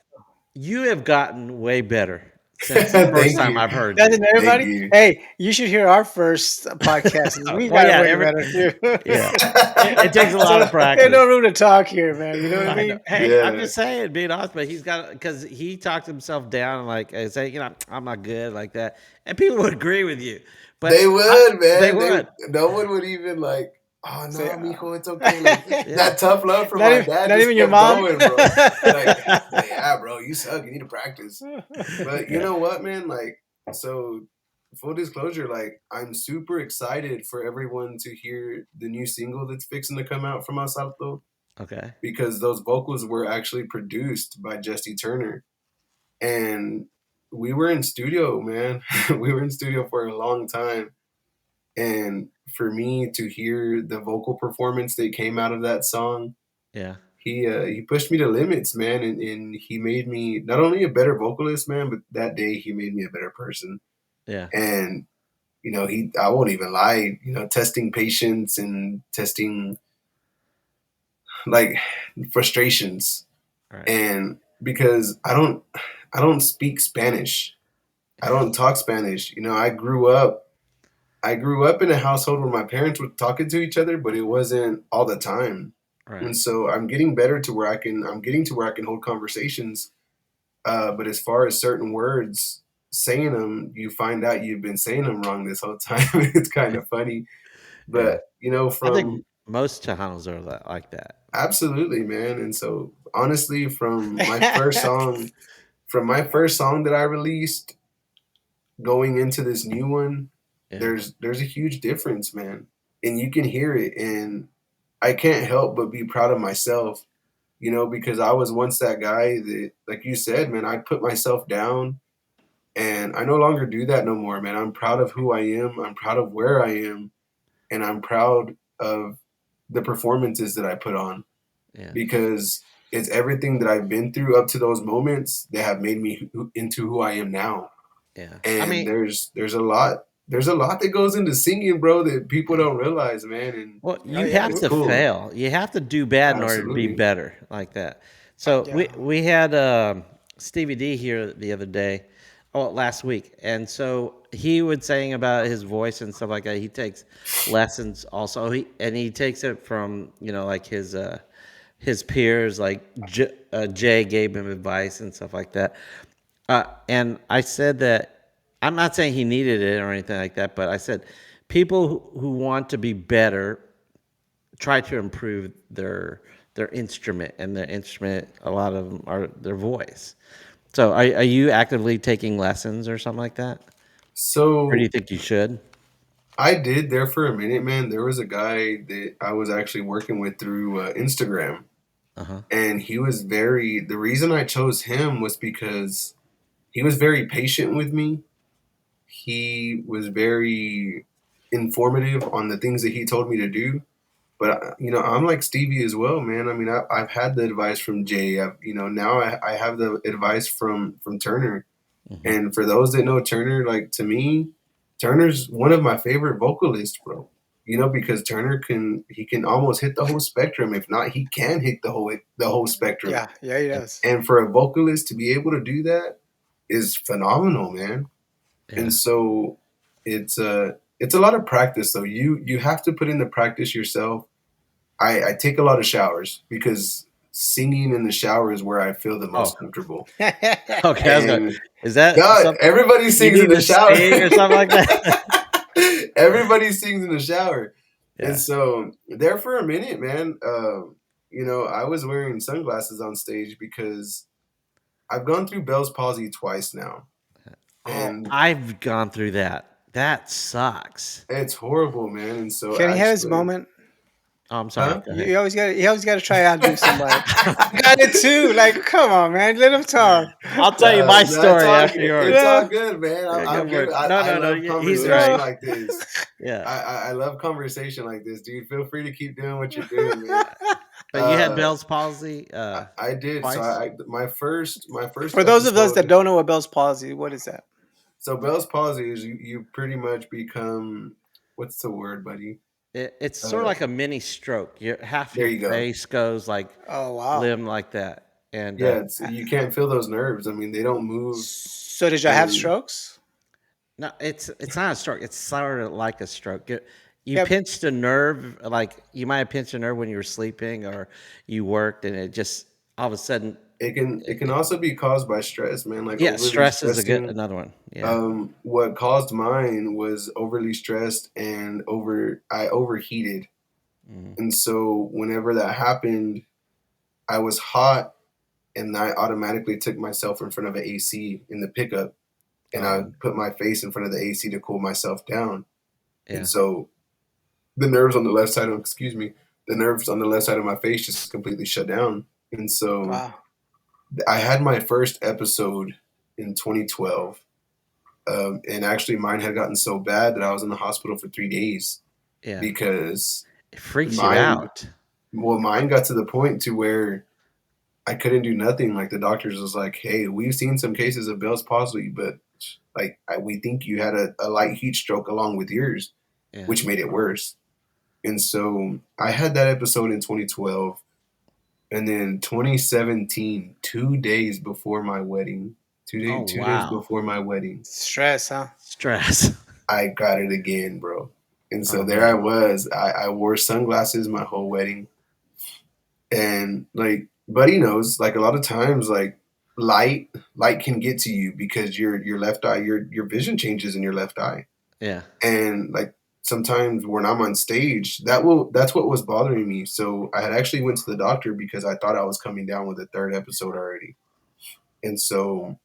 you have gotten way better since the first Thank time you. I've heard you. Doesn't Thank everybody? you. Hey, you should hear our first podcast. We Well, got yeah, way better too. yeah, it takes a lot So of there's practice. no room to talk here, man. You know what I I know. mean? Hey, I'm Yeah, just saying, being honest, but he's got because he talked himself down, like I say, I'm not good like that, and people would agree with you, they but would, they man. would. No one would even like, oh no, Say, mijo, it's okay. Like Yeah. that tough love from not my even, dad not just even your kept mom. going, bro. Like, yeah, bro, you suck. You need to practice. But you Yeah. know what, man? Like, so full disclosure, like, I'm super excited for everyone to hear the new single that's fixing to come out from Asalto Okay. because those vocals were actually produced by Justy Turner. And we were in studio, man. We were in studio for a long time. And for me to hear the vocal performance that came out of that song, Yeah. he pushed me to limits, man, and he made me not only a better vocalist, man, but that day he made me a better person. Yeah. And I won't even lie, testing patience and testing like frustrations. Right. And because I don't speak Spanish. I don't talk Spanish. I grew up in a household where my parents were talking to each other, but it wasn't all the time. And Right. so I'm getting to where I can hold conversations. But as far as certain words, saying them, you find out you've been saying them wrong this whole time. It's kind of funny. Yeah. But, I think from most Tejanos are like that. absolutely, man. And so honestly, from my first song that I released going into this new one, Yeah. there's a huge difference, man. And you can hear it, and I can't help but be proud of myself, because I was once that guy that, like you said, man, I put myself down, and I no longer do that no more, man. I'm proud of who I am. I'm proud of where I am, and I'm proud of the performances that I put on, Yeah. because it's everything that I've been through up to those moments that have made me into who I am now. Yeah. I And mean, there's a lot that goes into singing, bro, that people yeah. don't realize, man, and Well, Oh you yeah. have it's to cool. fail. You have to do bad in order to be Absolutely. better, like that. So we Yeah. we had Stevie D here the other day, oh, last week, and so he was saying about his voice and stuff like that. He takes lessons also. He takes it from like his peers, like Jay gave him advice and stuff like that. And I said that I'm not saying he needed it or anything like that, but I said people who want to be better try to improve their instrument, and their instrument, a lot of them are their voice. So are you actively taking lessons or something like that, or do you So think you should? I did there for a minute, man. There was a guy that I was actually working with through Instagram, Uh-huh. and the reason I chose him was because he was very patient with me. He was very informative on the things that he told me to do. But I'm like Stevie as well, man. I mean, I've had the advice from Jay. Now I have the advice from Turner. Hmm. And for those that know Turner, like, to me, Turner's one of my favorite vocalists, bro. Because Turner can almost hit the whole spectrum. If not, he can hit the whole spectrum. Yeah. Yeah. He And, does. and for a vocalist to be able to do that is phenomenal, man. And Yeah. so it's a lot of practice, though. You have to put in the practice yourself. I take a lot of showers because singing in the shower is where I feel the Oh, most comfortable. okay. I was going. And Is that God, something everybody you sings in need the to shower. sing or something like that? Everybody sings in the shower. And Yeah. so there for a minute, man, I was wearing sunglasses on stage because I've gone through Bell's palsy twice now. Oh, And I've gone through that. That sucks. it's horrible, man. And so Can he have his actually, moment? Oh, I'm sorry. huh? Go ahead. You always got. He always got to try out do somebody. I got it too. Like, come on, man. Let him talk. I'll tell you No, my no, it's story all after good. yours. It's all Yeah. good, man. Yeah, I'm go for good. it. I, No, I no, no. love He's conversation right. No. like this. Yeah. I love conversation like this, dude. Feel free to keep doing what you're doing, man. But you had Uh, Bell's palsy I did. So twice? my first For those of us that episode. don't know what Bell's palsy, what is that? So Bell's palsy is you pretty much become, what's the word, buddy? It's sort of Uh, like a mini stroke. Half there your you go. face goes like Oh wow. limb like that. And Yeah, you can't feel those nerves. I mean, they don't move, So did y'all have and strokes? no, it's not a stroke. It's sort of like a stroke. You Yep. pinched a nerve, like you might have pinched a nerve when you were sleeping or you worked, and it just all of a sudden, it can also be caused by stress, man. Like yeah, overly stress is stressing. another one. Yeah, What caused mine was overly stressed and I overheated. hmm, And so whenever that happened, I was hot, and I automatically took myself in front of an AC in the pickup, and I um, put my face in front of the AC to cool myself down. And yeah, so the nerves on the left side of excuse me, the nerves on the left side of my face just completely shut down. And so Wow. I had my first episode in 2012. And actually, mine had gotten so bad that I was in the hospital for 3 days yeah. because It freaks you mine, out. well, mine got to the point to where I couldn't do nothing. Like, the doctors was like, "Hey, we've seen some cases of Bell's palsy, but We think you had a light heat stroke along with yours, Yeah. which made it worse. And so I had that episode in 2012. And then 2017, 2 days before my wedding, Oh 2 days wow. before my wedding, Stress, huh? Stress. I got it again, bro. And so Oh there I man. was. I wore sunglasses my whole wedding. And like Buddy knows, like a lot of times, like light can get to you because your left eye, your vision changes in your left eye. Yeah. And like sometimes when I'm on stage, that's what was bothering me. So I had actually went to the doctor because I thought I was coming down with a third episode already. And so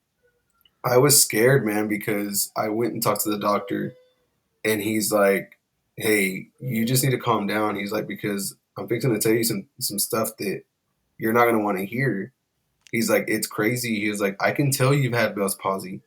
I was scared, man, because I went and talked to the doctor and he's like, "Hey, you just need to calm down." He's like, "Because I'm fixing to tell you some stuff that you're not gonna want to hear." He's like, "It's crazy." He was like, "I can tell you've had Bell's palsy."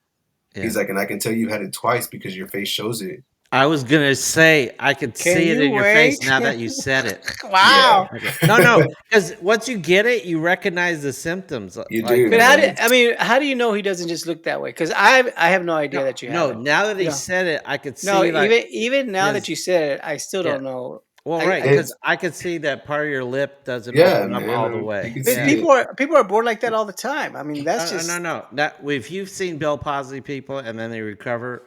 Yeah. He's like, "And I can tell you've had it twice because your face shows it." I was gonna say I could Can see it you in your face wait? now that you said it. Yeah. Wow. Okay. No, no, because once you get it, you recognize the symptoms. You Like, do, But man. how do you know he doesn't just look that way? Because I have no no, idea that you have no. it. Now that You he know, said it, I could no, see like even now that his you said it, I still yeah. don't know. Well, right, I because It's I could see that part of your lip doesn't yeah, open up man. all the You way. can but see Yeah. it. people are born like that all the time. I mean, that's No, just no. That if you've seen Bell palsy people and then they recover.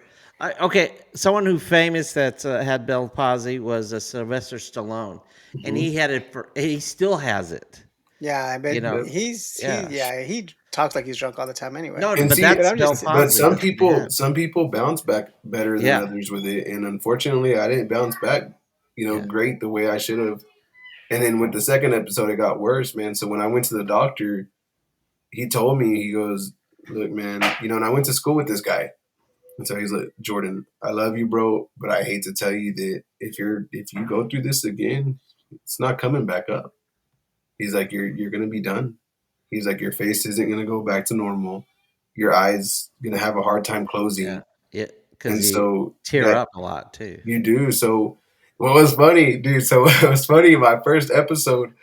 Okay, someone who famous that had Bell palsy was Sylvester Stallone, and Mhm. he had it for. He still has it. yeah. You But know. Yep. Yeah. he talks like he's drunk all the time anyway. No, And but see, But that's I'm Bell just but palsy. some That's what he people had. some people bounce back better than Yeah. others with it, and unfortunately, I didn't bounce back, Yeah. great the way I should have. And then with the second episode, it got worse, man. So when I went to the doctor, he told me, he goes, "Look, man, and I went to school with this guy, and so he's like, Jordan, I love you, bro, but I hate to tell you that if you go through this again, it's not coming back up." He's like, "You're gonna be done." He's like, "Your face isn't gonna go back to normal. Your eyes gonna have a hard time Yeah. closing." Yeah. Because And you so tear that up a lot too. you do. So what was funny, dude? So what was funny? My first episode,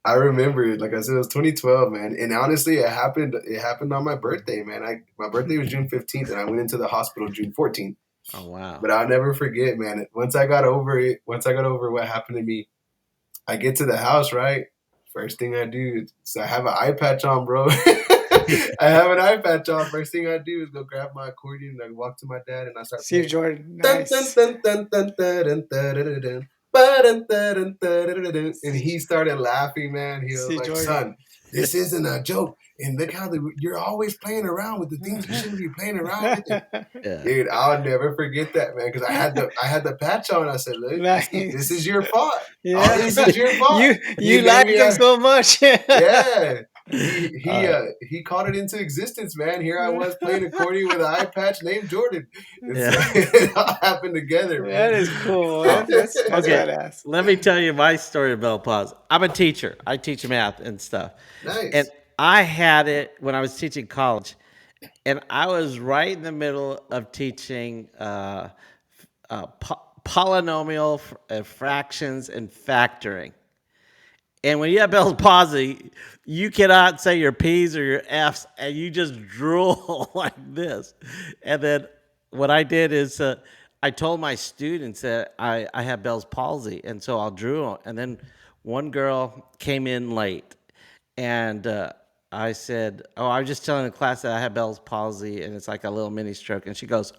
I remember, like I said, it was 2012, man. And honestly, it happened. It happened on my birthday, man. My birthday was June 15th, and I went into the hospital June 14th. Oh wow. But I'll never forget, man. Once I got over what happened to me, I get to the house, right? First thing I do is I have an eye patch on, bro. I have an eye patch on. First thing I do is go grab my accordion and I walk to my dad and I start Steve playing. Jordan, Dun, dun, nice. dun, dun, dun, dun, dun, dun, dun, dun, ba-dun, dun, dun, dun, dun, dun. And he started laughing, man. He was Steve like, Jordan. "Son, this isn't a joke. And look how you're always playing around with the things you shouldn't be playing around with." And Yeah. dude, I'll never forget that, man, because I had the patch on. I said, "Look, this is Nice. your fault. All Yeah. this is your fault. You You made liked me him so much. yeah." He he Uh, uh he called it into existence, man. Here I was playing accordion with an eye patch named Jordan. And so yeah. it all happened together, That man. is cool. Oh, That's okay. badass. Let me tell you my story of Bell Pause. I'm a teacher. I teach math and stuff. And Nice. I had it when I was teaching college. And I was right in the middle of teaching polynomial fractions and factoring. And when you have Bell's palsy, you cannot say your P's or your F's, and you just drool like this. And then what I did is I told my students that I have Bell's palsy, and so I'll drool. And then one girl came in late, and I said, "Oh, I was just telling the class that I have Bell's palsy, and it's like a little mini stroke." And she goes,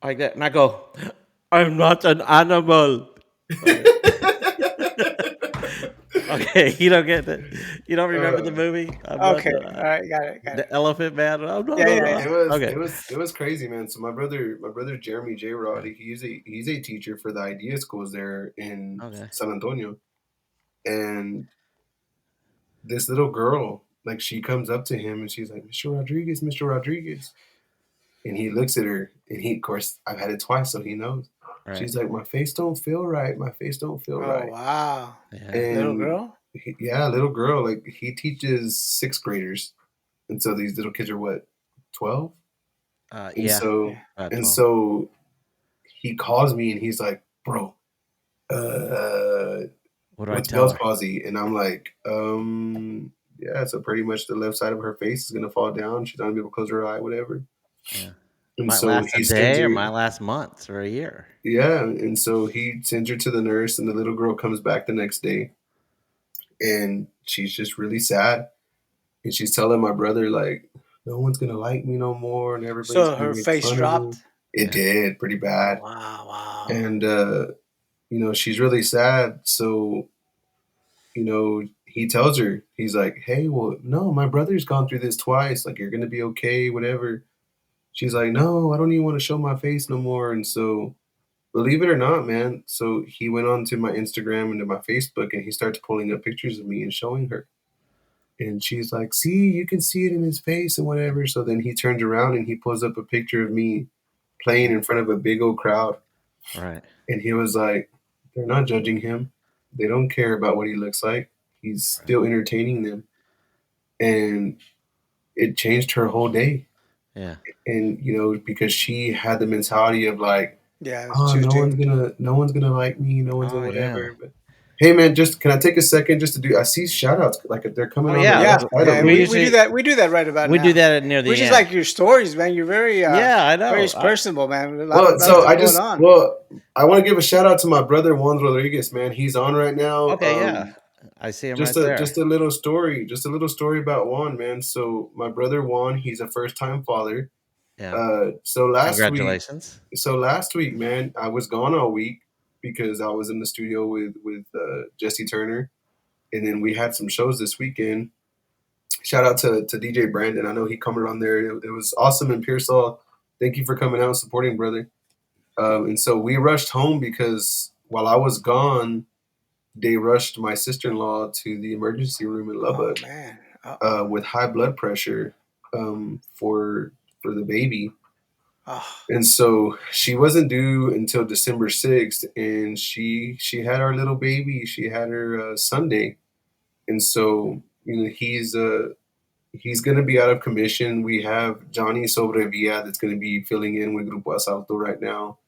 like that, and I go, "I'm not an animal." Okay. Okay, you don't get that. You don't remember the uh, movie? I'm not Okay. All right. Got it. the Elephant Man. I'm not. Yeah, yeah, yeah. it was Okay. it was it was crazy, man. So my brother Jeremy J. Rod, he's a teacher for the idea schools there in Okay. San Antonio. And this little girl, like she comes up to him and she's like, "Mr. Rodriguez, Mr. Rodriguez." And he looks at her and of course, I've had it twice, so he knows. Right. She's like, "My face don't feel right. My face don't feel Oh right." wow. Yeah. Little And girl? yeah, little girl, like he teaches sixth graders. And so these little kids are what, 12? And Yeah. so Yeah. and 12. so he calls me and he's like, "Bro, uh, What do I what's tell Bell's her? palsy?" And I'm like, yeah, so pretty much the left side of her face is gonna fall down. She's not gonna be able to close her eye, whatever. Yeah. And Might so last a he sends day or her, might last months or a year. yeah, and so he sends her to the nurse, and the little girl comes back the next day, and she's just really sad, and she's telling my brother like, no one's gonna like me no more, and everybody's So gonna her make face fun of me. dropped. It Yeah. did pretty Oh bad, wow, wow. and she's really sad. So he tells her, he's like, hey, well, no, my brother's gone through this twice. Like, you're gonna be okay, whatever. She's like, no, I don't even want to show my face no more. And so, believe it or not, man, so he went on to my Instagram and to my Facebook, and he starts pulling up pictures of me and showing her. And she's like, see, you can see it in his face and whatever. So then he turns around and he pulls up a picture of me playing in front of a big old crowd. Right. And he was like, they're not judging him. They don't care about what he looks like. He's Right. still entertaining them. And it changed her whole day. Yeah. And because she had the mentality of like, Yeah, oh, she was doomed. no one's gonna like me, no one's Oh gonna yeah. whatever. But hey, man, just can I take a second just to do? I see shout outs like they're coming Oh on the yeah. Yeah, left side yeah. over We We, here. we do usually that. We do that right about we do now. that near We the just end. like your stories, man. You're very, Yeah, I very know. personable, man. A Well, lot of so stuff going on. I want to give a shout out to my brother Juan Rodriguez, man. He's on right now. Okay, yeah. I see him Just right a there. just a little story, about Juan, man. So my brother Juan, he's a first time father. Yeah. So last week, Congratulations. man, I was gone all week because I was in the studio with Jesse Turner, and then we had some shows this weekend. Shout out to DJ Brandon. I know he commented on there. It was awesome in Pearsall. Thank you for coming out and supporting, brother. And so we rushed home because while I was gone, they rushed my sister in law to the emergency room in Oh Lubbock man. Uh-oh. with high blood pressure for the baby. Oh, And so she wasn't due until December 6th, and she had our little baby. She had her Sunday, and so he's gonna be out of commission. We have Johnny Sobrevilla that's gonna be filling in with Grupo Alsalto right now.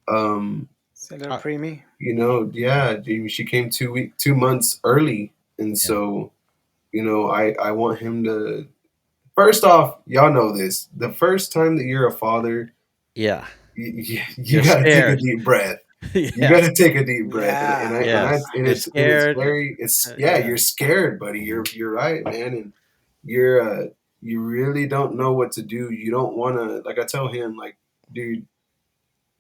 Um, it's a little Uh, preemie. yeah, she came 2 months early, and yeah. so I want him to. First off, y'all know this. The first time that you're a father, Yeah. you You're got to take a scared. deep breath. You got Yes. to take a deep breath, and Yeah, I and I Yes. and You're it's scared. very it's yeah, Yeah. you're scared, buddy. You're right, man, and you really don't know what to do. You don't want to, like I tell him, like, dude,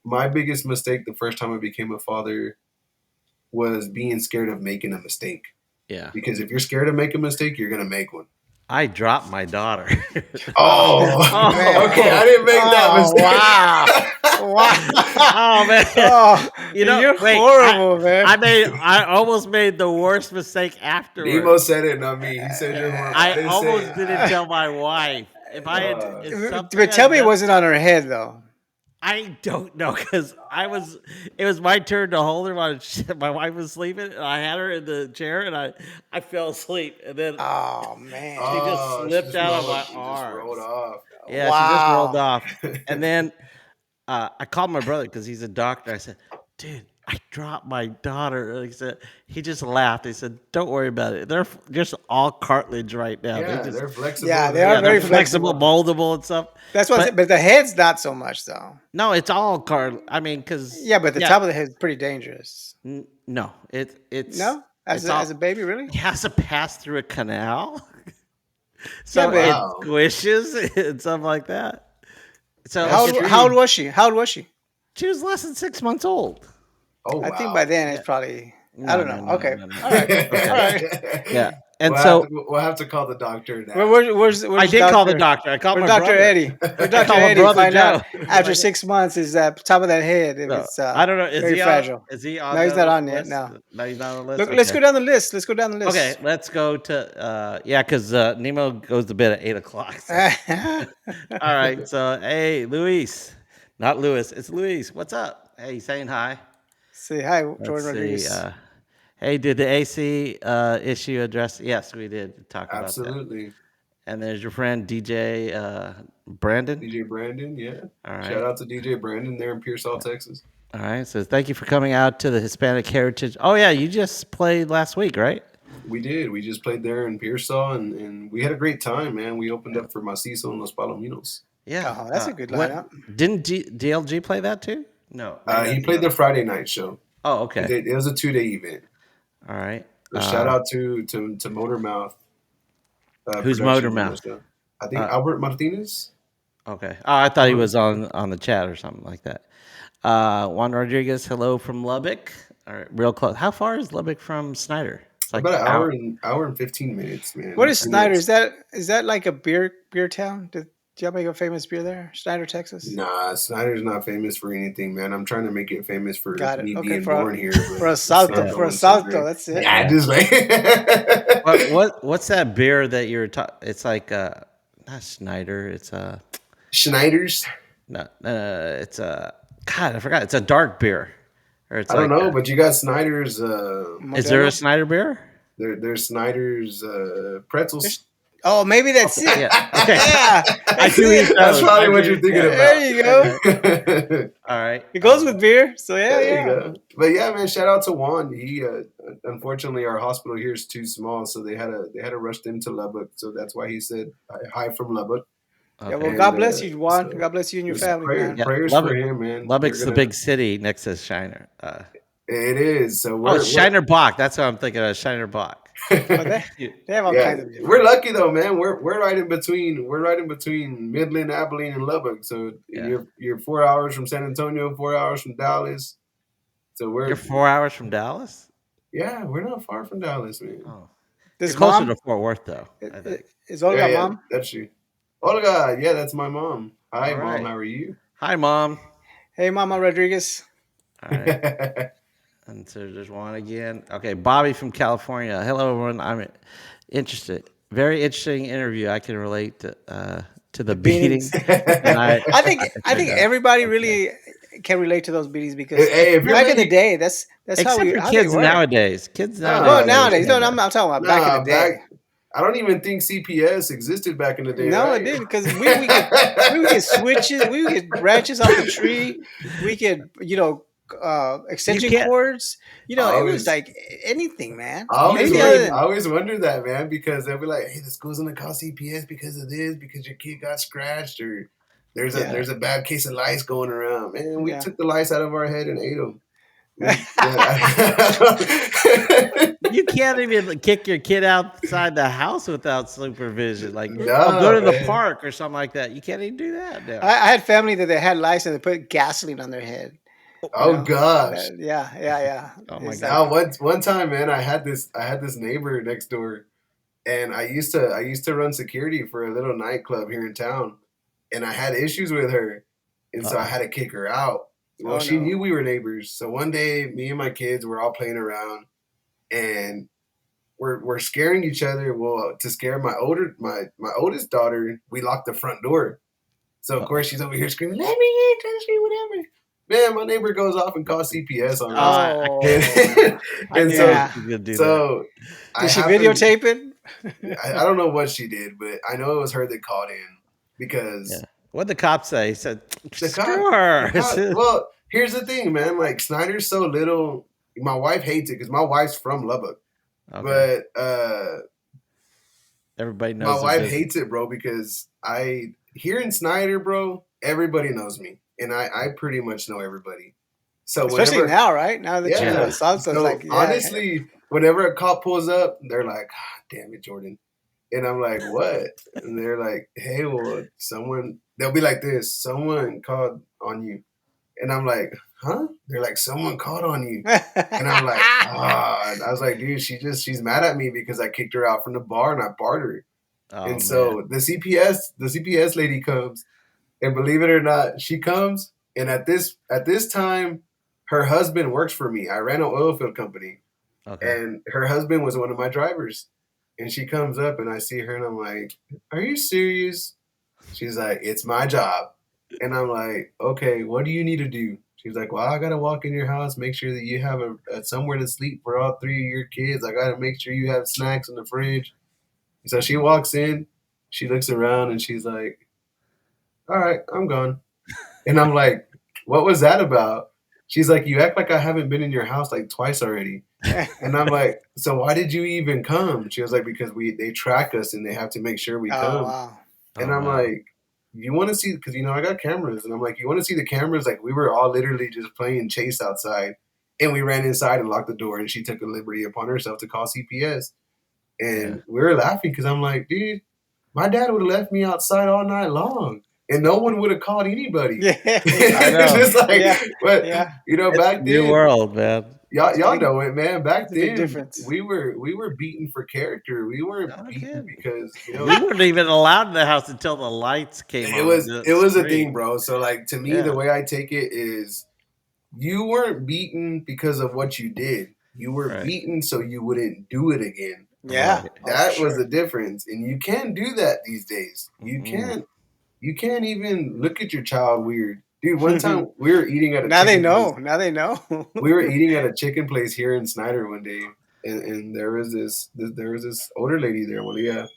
my biggest mistake the first time I became a father was being scared of making a mistake. Yeah. Because if you're scared of making a mistake, you're gonna make one. I dropped my daughter. Oh, Oh okay. man. I didn't make that Oh wow. Wow. Oh man. Oh, You know, you're wait, horrible, man. I almost made the worst mistake Nemo afterwards. said it, not me. He said you're horrible. I I didn't say almost it. didn't tell my wife. If I had if something But tell had me it done, wasn't on her head though. I don't know because it was my turn to hold her while my wife was sleeping, and I had her in the chair, and I fell asleep, and then Oh man. she just Oh, she slipped just out of my rolled arms. off. Yeah, she just rolled Wow. off, and then I called my brother because he's a doctor. I said, "Dude, I dropped my daughter." And he said he just laughed. He said, "Don't worry about it. They're just all cartilage right now. They Yeah, just they're flexible Yeah, and they are yeah, they're very everything. flexible, flexible. moldable, and stuff." That's what. But But the head's not so much though. no, it's all cart. I mean, because Yeah, but the yeah, top of the head is pretty dangerous. no, No, it's as a all baby, really? it has to pass through a canal, Yeah, so it but Wow. squishes and stuff like that. So That's it's how old true. was she? How old was she? she was less than 6 months old. Oh I think by wow. then Yeah. it's probably. I No, don't no, know. no, no, Okay. no, no. All right. All Okay. right. Yeah. And so We'll have to call the doctor Where, now. where, I where's did call the Doctor? doctor. I called Where's my Doctor brother. Eddie? Where's I Doctor called my Eddie? brother Find out Joe. I'm after like, 6 months is that top of that head if no, it's I don't know. Is very he on? fragile. Is he No, on he's not the on yet. list? No. No, he's not on the list. Look, let's Okay. go down the list. Let's go down the Okay. list. Let's go to yeah, because Nemo goes to bed at 8 o'clock. So. All right. So hey, Luis, not Louis. It's Luis. What's up? Hey, saying hi. Say hi, Let's Jordan see. Rodriguez. Hey, did the AC issue address? Yes, we did talk about that. Absolutely. And there's your friend DJ Brandon. DJ Brandon, yeah. All Shout right. out to DJ Brandon there in Pearsall, Texas. All right. So thank you for coming out to the Hispanic Heritage. Oh yeah, you just played last week, right? We did. We just played there in Pearsall, and we had a great time, man. We opened Yeah. up for Macizo and Los Palominos. Yeah. Oh, that's a good What lineup. didn't DLG play that too? No, maybe He that's played another. the Friday night show. Oh, okay. It was a 2-day event. All right. So shout out to Motormouth Who's Productions on the Motormouth? show. I think Uh, Albert Martinez. okay. Oh, I thought he One of was the- on the chat or something like that. Juan Rodriguez, hello from Lubbock. All right, real close. How far is Lubbock from Snyder? It's like About an out. hour and 15 minutes, What man. is And Snyder? it's Is that like a beer town? Do y'all make a famous beer there? Snyder, Texas. Nah, Snyder's not famous for anything, man. I'm trying to make it famous for Got it. me Okay, being born here, for but a it's not salto, Yeah. for a going so salto. great. That's it. Yeah, just like What's that beer that you're talking? It's like not Snyder. It's Schneider's. no, it's God, I forgot. It's a dark beer, or it's I don't like know, but you got Snyder's. is there a Modelo. Snyder beer? There's Snyder's pretzels. Oh, maybe that's Okay, it. yeah. Okay. Yeah, I that's see what you're it. That's saying. probably I what see. you're thinking Yeah. There you go. about. All right. It goes with beer. So yeah, There you yeah. go. But yeah, man, shout out to Juan. He unfortunately our hospital here is too small, so they had to rush them to Lubbock. So that's why he said hi from Lubbock. Yeah, well, Okay. God And bless you, Juan. so God bless you and your just family, man. Yeah, prayers for him, man. They're Lubbock's the gonna. big city next to Shiner. It is. So Oh, it's we're Shiner Bach. That's what I'm thinking of. Shiner Bach. Oh, You- they have all yeah, kinds of beer. we're lucky though, man. We're right in between. We're right in between Midland, Abilene, and Lubbock. So Yeah. you're 4 hours from San Antonio, 4 hours from Dallas. So You're we're 4 hours from Dallas. yeah, we're not far from Dallas, man. Oh, Does you're closer mom to Fort Worth, though. I think. is Yeah, Olga yeah, mom? that's true. Olga, yeah, that's my mom. Hi, All mom. right. How are you? Hi, mom. Hey, Mama Rodriguez. All right. And so there's one again. Okay, Bobby from California. Hello, everyone. I'm interested. Very interesting interview. I can relate to the The beating, beatings. and I think everybody okay. really can relate to those beatings because Hey, if you're back in the lady, day, that's Except for how they kids were. nowadays. Kids nah, Well, nowadays don't nowadays, no, understand no, that. I'm talking about back in the nah, day. I don't even think CPS existed back in the day, No, it right? didn't because we would get switches, we would get branches off the tree, we could You extension can't. cords. I It was always, like anything, man. I You always Anything can't other wonder, even. I than always wonder that, man, because they'll be like, "Hey, the school's gonna call CPS because of this, because your kid got scratched, or there's a yeah, there's a bad case of lice going around." Man, we yeah. took the lice out of our head and ate them. I, You can't even kick your kid outside the house without supervision. Like, oh, go no, to the man. park or something like that. You can't even do that now. I had family that they had lice and they put gasoline on their head. You Oh know, gosh. yeah, yeah, yeah. Oh my It's god. like Now one time, man, I had this neighbor next door, and I used to run security for a little nightclub here in town, and I had issues with her, and so I Uh-oh. had to kick her out. Well, oh she no. knew we were neighbors, so one day, me and my kids were all playing around, and we're scaring each other. Well, to scare my oldest daughter, we locked the front door. So of Uh-oh. course she's over here screaming, "Let me in, touch me, whatever." Man, my neighbor goes off and calls CPS on us, I Oh, I and knew so yeah. you could do that. so I Did she happened. videotape it? I don't know what she did, but I know it was her that called in Yeah. because What'd the cop say? He said, the "Screw cop, the her." cop. Well, here's the thing, man. Like Snyder's so little. My wife hates it because my wife's from Lubbock, Okay. but Everybody my knows their wife business. hates it, bro, because I here in Snyder, bro, everybody knows me, and I pretty much know everybody. So Especially whenever, now, right? Now that you're yeah. at Salto, it's So like, yeah. honestly, whenever a cop pulls up, they're like, ah, "Damn it, Jordan," and I'm like, "What?" And they're like, "Hey, well, someone." They'll be like this: "Someone called on you," and I'm like, "Huh?" They're like, "Someone called on you." And I'm like, ah, and I was like, dude, she's mad at me because I kicked her out from the bar and I barred her. Oh And man. so the CPS lady comes, and believe it or not, she comes, and at this time, her husband works for me. I ran an oil field company, Okay. and her husband was one of my drivers. And she comes up, and I see her, and I'm like, "Are you serious?" She's like, "It's my job," and I'm like, "Okay, what do you need to do?" She's like, "Well, I gotta walk in your house, make sure that you have a somewhere to sleep for all three of your kids. I gotta make sure you have snacks in the fridge." So she walks in, she looks around, and she's like, "All right, I'm gone." And I'm like, "What was that about?" She's like, "You act like I haven't been in your house like twice already." And I'm like, "So why did you even come?" She was like, "Because they track us and they have to make sure we Oh come." wow. And Oh I'm wow. like, you want to see, because I got cameras, and I'm like, you want to see the cameras? Like, we were all literally just playing chase outside, and we ran inside and locked the door, and she took a liberty upon herself to call CPS, Yeah. and we were laughing because I'm like, dude, my dad would have left me outside all night long, and no one would have called anybody. Yeah, I yeah, It's know. just like, yeah, but yeah. It's a back new then, world, man. It's a y'all big, know it, man. Back it's a big then, difference. we were beaten for character. We weren't No beaten kidding. because We weren't even allowed in the house until the lights came it on in was the it was a street. thing, bro. So like, to me, the Yeah. way I take it is, you weren't beaten because of what you did. You were Right. beaten so you wouldn't do it again. Yeah. Right. Oh, for That was the sure. difference, and you can't do that these days. You Mm-mm. can't. You can't even look at your child weird, dude. One time we were eating at a Now they chicken place. know. Now they know. We were eating at a chicken place here in Snyder one day, and there was this older lady there, Malia,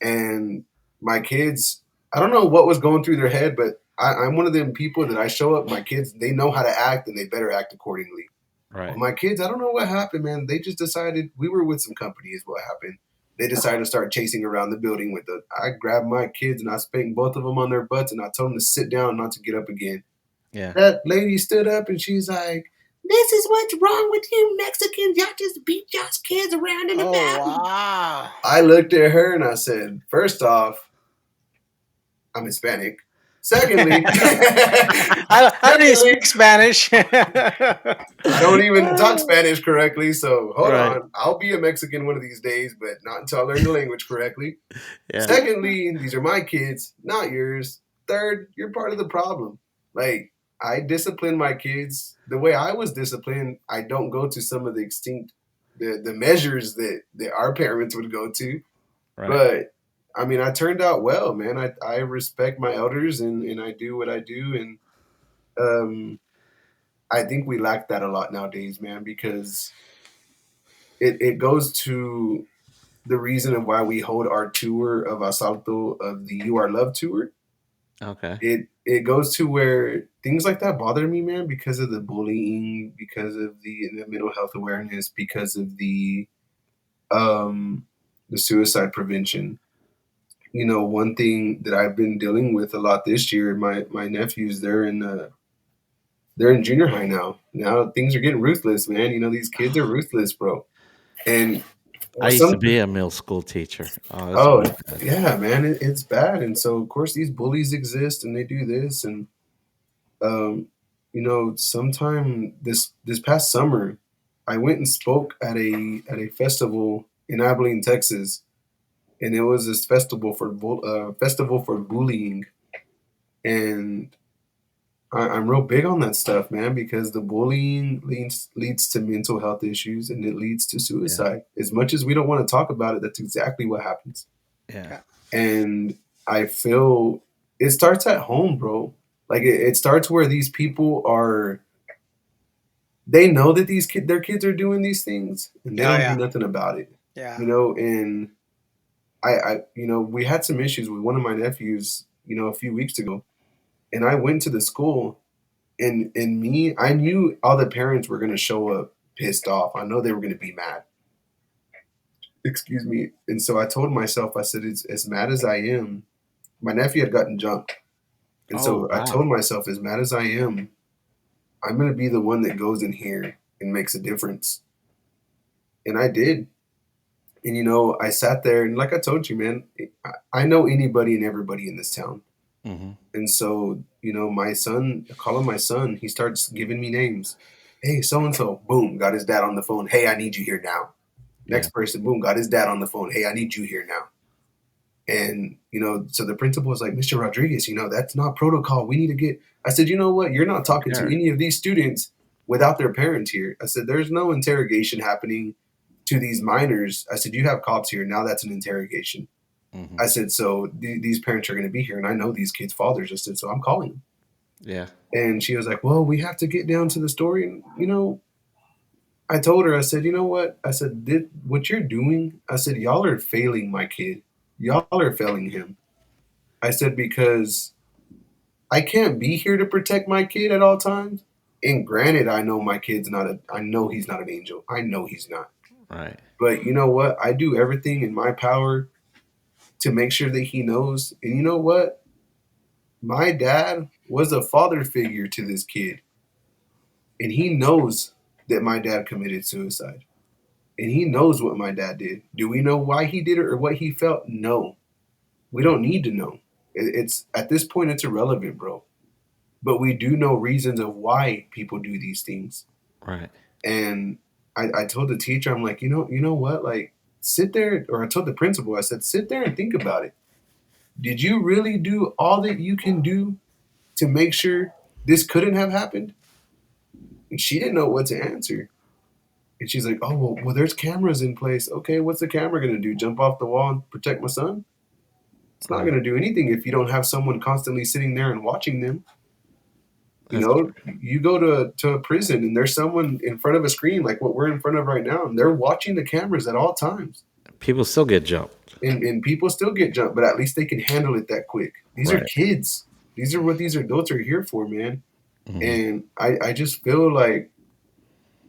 and my kids. I don't know what was going through their head, but I'm one of them people that I show up. My kids, they know how to act, and they better act accordingly. Well, Right. my kids, I don't know what happened, man. They just decided, we were with some company, is what happened. They decided to start chasing around the building with the. I grabbed my kids and I spanked both of them on their butts, and I told them to sit down, not to get up again. Yeah. That lady stood up and she's like, "This is what's wrong with you Mexicans. Y'all just beat y'all's kids around in the Oh bathroom." wow. I looked at her and I said, first off, I'm Hispanic. Secondly, I don't even secondly, speak Spanish. I don't even talk Spanish correctly, so hold Right. on. I'll be a Mexican one of these days, but not until I learn the language correctly. Yeah. Secondly, these are my kids, not yours. Third, you're part of the problem. Like, I discipline my kids the way I was disciplined. I don't go to some of the extinct the measures that our parents would go to. Right. But I mean, I turned out well, man. I respect my elders, and I do what I do, and um I think we lack that a lot nowadays, man, because it goes to the reason of why we hold our tour of Asalto, of the You Are Love tour. Okay. It goes to where things like that bother me, man, because of the bullying, because of the mental health awareness, because of the suicide prevention. One thing that I've been dealing with a lot this year, my nephews, they're in junior high now. Now things are getting ruthless, man. These kids are ruthless, bro. And I well, used to some be a middle school teacher. Oh, it's oh really bad. yeah, man, it's bad. And so of course these bullies exist, and they do this. And um, sometime this past summer, I went and spoke at a festival in Abilene, Texas, and it was this festival for bullying. And I'm real big on that stuff, man, because the bullying leads to mental health issues, and it leads to Yeah. suicide. As much as we don't want to talk about it, that's exactly what happens. Yeah. Yeah. And I feel it starts at home, bro. Like, it starts where these people are. They know that their kids are doing these things, and they Oh don't do yeah. nothing about it. Yeah. And we had some issues with one of my nephews, a few weeks ago, and I went to the school. And me, I knew all the parents were gonna show up pissed off. I know they were gonna be mad. Excuse me. And so I told myself, I said, it's as mad as I am. My nephew had gotten jumped, and Oh so I wow. told myself, as mad as I am, I'm gonna be the one that goes in here and makes a difference. And I did. And I sat there, and like I told you, man, I know anybody and everybody in this town. Hmm. And so, my son, I call him my son, he starts giving me names. Hey, so and so, boom, got his dad on the phone. Hey, I need you here now. Yeah. Next person, boom, got his dad on the phone. Hey, I need you here now. And, so the principal was like, Mr. Rodriguez, that's not protocol. We need to get. I said, you know what? You're not talking to Sure. any of these students without their parents here. I said, there's no interrogation happening to these minors. I said, you have cops here. Now that's an interrogation. Hmm. I said, so these parents are going to be here, and I know these kids' fathers. I said, so I'm calling them. Yeah. And she was like, well, we have to get down to the story. And, I told her, I said, you know what? I said, what you're doing, I said, y'all are failing my kid. Y'all are failing him. I said, because I can't be here to protect my kid at all times. And granted, I know my kid's I know he's not an angel. I know he's not. Right. But you know what? I do everything in my power to make sure that he knows. And you know what? My dad was a father figure to this kid, and he knows that my dad committed suicide. And he knows what my dad did. Do we know why he did it or what he felt? No. We don't need to know. It's at this point it's irrelevant, bro. But we do know reasons of why people do these things. Right. And I told the teacher, I'm like, you know what? Like, sit there, or I told the principal, I said, sit there and think about it. Did you really do all that you can do to make sure this couldn't have happened? And she didn't know what to answer. And she's like, oh, well, there's cameras in place. Okay, what's the camera going to do? Jump off the wall and protect my son? It's not Yeah, going to do anything if you don't have someone constantly sitting there and watching them. You that's know, you go to a prison and there's someone in front of a screen like what we're in front of right now, and they're watching the cameras at all times. people still get jumped. And people still get jumped, but at least they can handle it that quick. These are Right. kids. These are what these adults are here for, man. Hmm. And I just feel like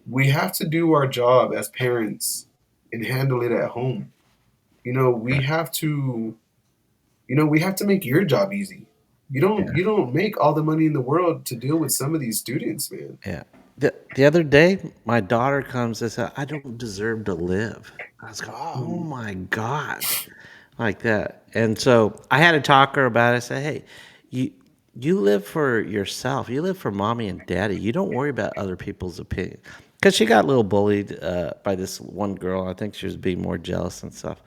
we have to do our job as parents and handle it at home. You know, we Right. have to we have to make your job easy. Yeah. You don't make all the money in the world to deal with some of these students, man. Yeah. The other day, my daughter comes and said, "I don't deserve to live." I was going, Wow. "Oh my god," like that. And so I had to talk to her about it. I said, "Hey, you you live for yourself. You live for mommy and daddy. You don't worry about other people's opinion." Because she got a little bullied by this one girl. I think she was being more jealous and stuff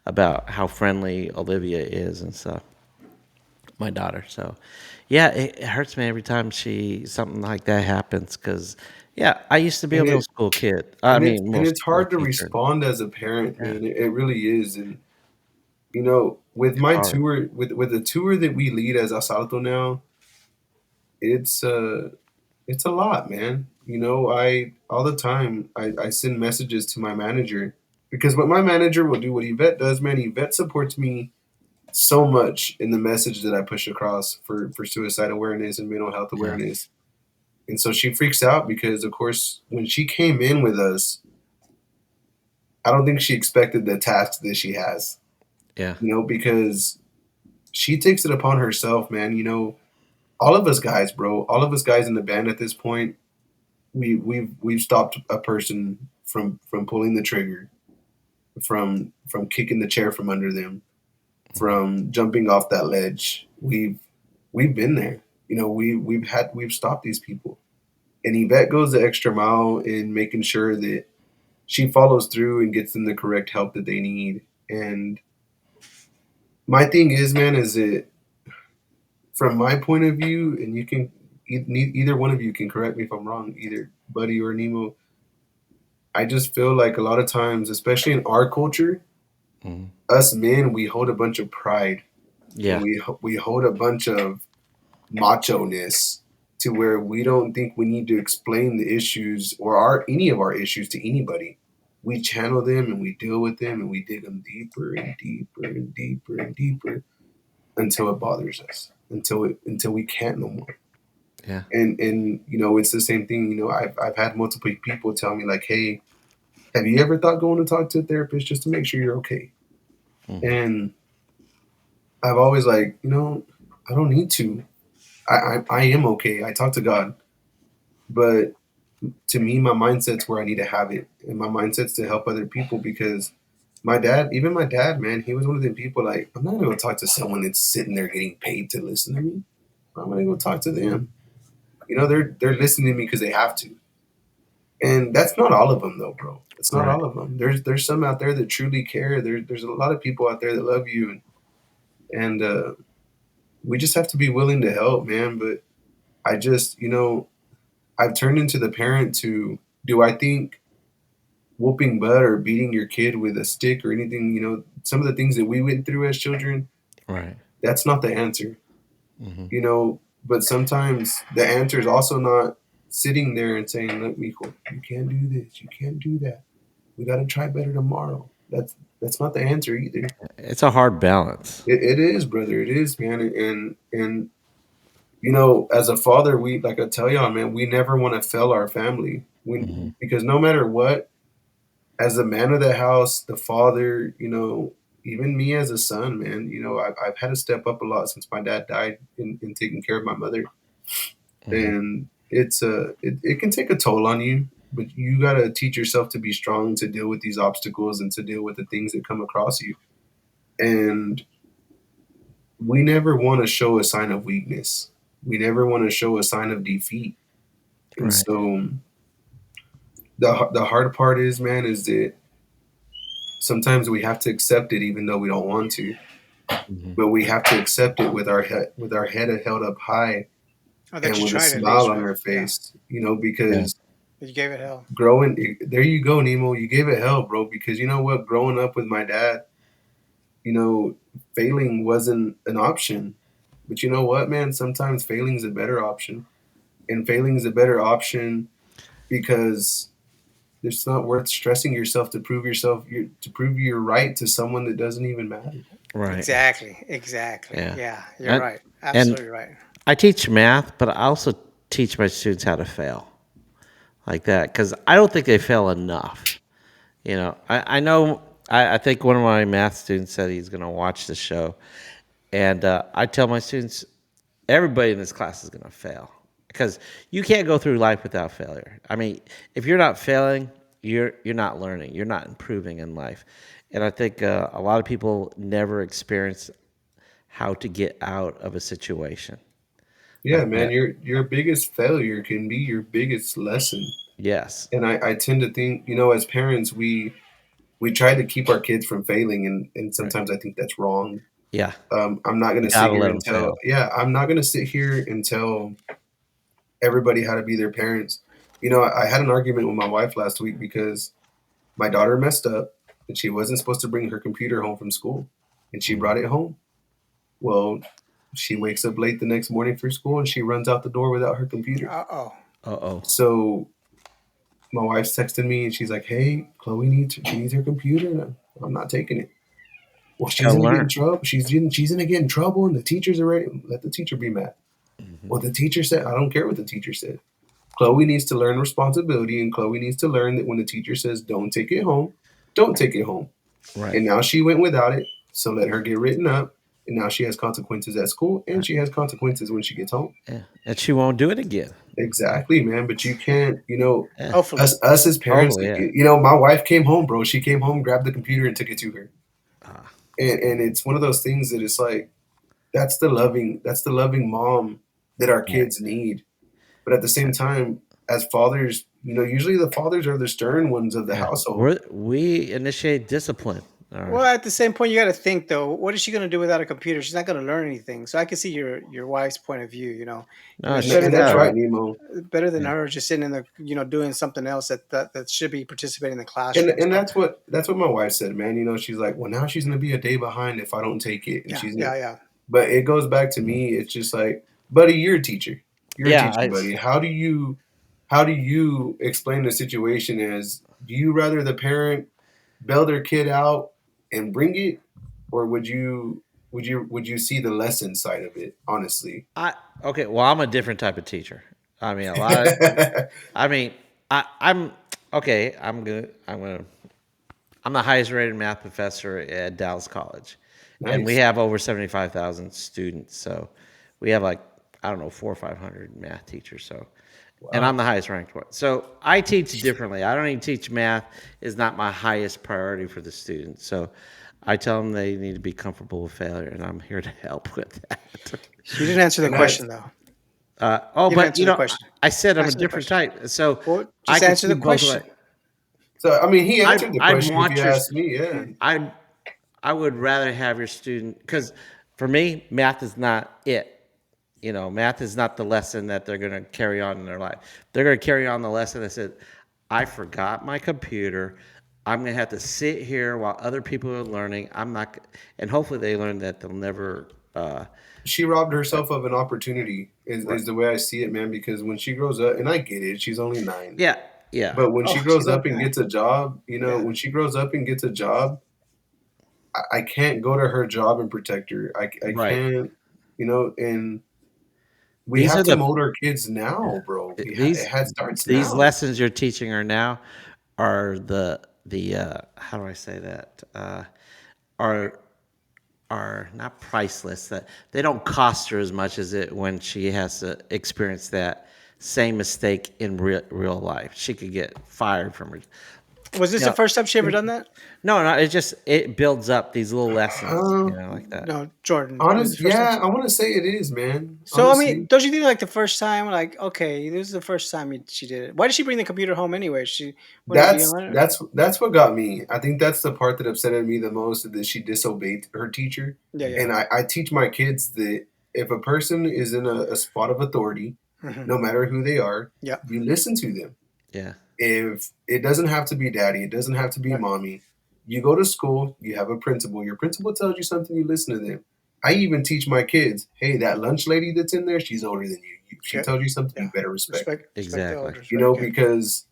about how friendly Olivia is and stuff, my daughter. So, yeah, it hurts me every time she something like that happens. Cause yeah, I used to be a And middle it school kid. I mean, and middle it's school hard to teacher. respond as a parent, Yeah, man. It really is. And you know, with it's my hard. tour, with the tour that we lead as Asalto now, it's it's a lot, man. You know, I all the time I send messages to my manager because what my manager will do, what Yvette does, man, Yvette supports me so much in the message that I push across for suicide awareness and mental health Yeah, awareness. And so she freaks out because of course when she came in with us, I don't think she expected the task that she has. yeah, You know, because she takes it upon herself, man. You know, all of us guys, bro, all of us guys in the band at this point, we've stopped a person from pulling the trigger, from kicking the chair from under them, mhm, from jumping off that ledge. We've been there. You know, we've stopped these people. And Yvette goes the extra mile in making sure that she follows through and gets them the correct help that they need. And my thing is, man, is that from my point of view, and you can either one of you can correct me if I'm wrong, either Buddy or Nemo. I just feel like a lot of times, especially in our culture, mhm. us men we hold a bunch of pride and Yeah, we hold a bunch of macho ness to where we don't think we need to explain the issues or our any of our issues to anybody. We channel them and we deal with them and we dig them deeper and deeper and deeper and deeper until it bothers us, until we can't no more. yeah, And you know it's the same thing. You know I've had multiple people tell me like, hey, have you ever thought going to talk to a therapist just to make sure you're okay? mhm, And I've always like, I don't need to. I am okay. I talk to God, but to me, my mindset's where I need to have it, and my mindset's to help other people because my dad, even my dad, man, he was one of the people like I'm not gonna go talk to someone that's sitting there getting paid to listen to me. I'm gonna go talk to them. You know, they're listening to me because they have to, and that's not all of them though, bro. It's not right. all of them. There's some out there that truly care. There's a lot of people out there that love you, and we just have to be willing to help, man. But I just, I've turned into the parent to do I think whooping butt or beating your kid with a stick or anything, some of the things that we went through as children, Right. that's not the answer, Hmm. But sometimes the answer is also not sitting there and saying, look, Mijo, you can't do this, you can't do that. We got to try better tomorrow. That's not the answer either. It's a hard balance. It is, brother. It is, man. And as a father, we like I tell y'all, man, we never want to fail our family. We Hmm. because no matter what, as the man of the house, the father, even me as a son, man, I've had to step up a lot since my dad died in taking care of my mother, Hmm. and it can take a toll on you. But you gotta teach yourself to be strong to deal with these obstacles and to deal with the things that come across you. And we never want to show a sign of weakness. We never want to show a sign of defeat. And Right. so the hard part is, man, is that sometimes we have to accept it even though we don't want to. Hmm. But we have to accept it with our head held up high Oh, that and you with a tried at smile least, on right? our Yeah, face, Yeah. because that you gave it hell. there you go, Nemo. You gave it hell, bro, because you know what? Growing up with my dad, you know, failing wasn't an option. But you know what, man? Sometimes failing is a better option. And failing is a better option because it's not worth stressing yourself to prove you're right to someone that doesn't even matter. Right. Exactly. Exactly. Yeah. Yeah, you're And right. and Absolutely right. I teach math, but I also teach my students how to fail like that because I don't think they fail enough. I know. I think one of my math students said he's going to watch the show, and I tell my students, everybody in this class is going to fail because you can't go through life without failure. I mean, if you're not failing, you're not learning, you're not improving in life, and I think a lot of people never experience how to get out of a situation Yeah, like man, that. your biggest failure can be your biggest lesson. Yes. And I tend to think, as parents, we try to keep our kids from failing, and Right. sometimes I think that's wrong. Yeah. I'm not You gonna sit gotta here let and them fail. I'm not gonna sit here and tell everybody how to be their parents. I had an argument with my wife last week because my daughter messed up and she wasn't supposed to bring her computer home from school, and she brought Mhm. it home. Well, she wakes up late the next morning for school and she runs out the door without her computer. Uh-oh. Uh oh. So my wife's texting me and she's like, "Hey, Chloe she needs her computer, and I'm not taking it." Well, She she's gotta gonna get in learn. trouble. She's gonna get in trouble, and the teachers are ready. Let the teacher be mad. Hmm. Well, the teacher said, I don't care what the teacher said. Chloe needs to learn responsibility, and Chloe needs to learn that when the teacher says don't take it home, don't take it home. Right. And now she went without it, so let her get written up. And now she has consequences at school, and Right. she has consequences when she gets home. Yeah. And she won't do it again. Okay. Exactly, man. But you can't, Yeah. Hopefully. us as parents, Hopefully, yeah. my wife came home, bro. She came home, grabbed the computer, and took it to her. Ah, And it's one of those things that it's like that's the loving mom that our right. kids need. But at the same time, as fathers, usually the fathers are the stern ones of the Yeah. household. We initiate discipline. Or Well, at the same point, you got to think though. What is she going to do without a computer? She's not going to learn anything. So I can see your wife's point of view. no, It's And, better she's and than that's got right, her. it. Nemo. Better than Yeah. her just sitting in the doing something else that should be participating in the And classroom. and So that's what my wife said, man. She's like, well, now she's gonna be a day behind if I don't take it, and yeah, she's gonna. yeah, yeah. But it goes back to Mhm. me. It's just like, buddy, you're a teacher. You're a Yeah. teacher, buddy. How do you explain the situation as? Do you rather the parent bail their kid out and bring it, or would you see the lesson side of it? Honestly, I okay. Well, I'm a different type of teacher. I mean, a lot. I mean, I'm okay. I'm the highest rated math professor at Dallas College, and we nice. have over 75,000 students. So we have like I don't know 400 or 500 math teachers. So, and I'm Wow. the highest ranked one. So I teach differently. I don't even teach math is not my highest priority for the students. So I tell them they need to be comfortable with failure, and I'm here to help with that. You didn't answer the And that's question though. Oh, You didn't but answer the question. I said I'm a Answer the different question. type, so Well, I just can answer see the both ways. question. so. I mean, he I'd answered the I'd question if you want your ask me. Yeah, I I would rather have your student because for me, math is not it. Math is not the lesson that they're going to carry on in their life. They're going to carry on the lesson that said, "I forgot my computer. I'm going to have to sit here while other people are learning. I'm not," and hopefully they learn that they'll never. she robbed Right. herself of an opportunity. Is Right. is the way I see it, man. Because when she grows up, and I get it, she's only 9. Yeah. Yeah. But when she Oh, she's grows not up and bad. gets a job, Yeah. when she grows up and gets a job, I can't go to her job and protect her. I Right. can't, and we These have are to the mold our kids now, bro. these It starts these now. lessons you're teaching her now are the how do I say that? are are not priceless. That they don't cost her as much as it when she has to experience that same mistake in real life. She could get fired from her. Was this You the know, first time she ever done that? no, it just it builds up these little lessons, like that. No, Jordan. Was Honest, it the first time? yeah, I want to say it is, man. So I mean, Honestly, don't you think like the first time, like okay, this is the first time she did it. Why did she bring the computer home anyway? She wanted to be that's on it. that's what got me. I think that's the part that upset me the most, that she disobeyed her teacher. Yeah, yeah. And I teach my kids that if a person is in a spot of authority, Hmm. no matter who they are, Yeah. you listen to them. Yeah, If it doesn't have to be daddy, it doesn't have to be Right. mommy. You go to school, you have a principal. Your principal tells you something, you listen to them. I even teach my kids, hey, that lunch lady that's in there, she's older than you. If she Okay. tells you something, you Yeah. better respect her. Respect the exactly. elders. You Right. know, Okay. because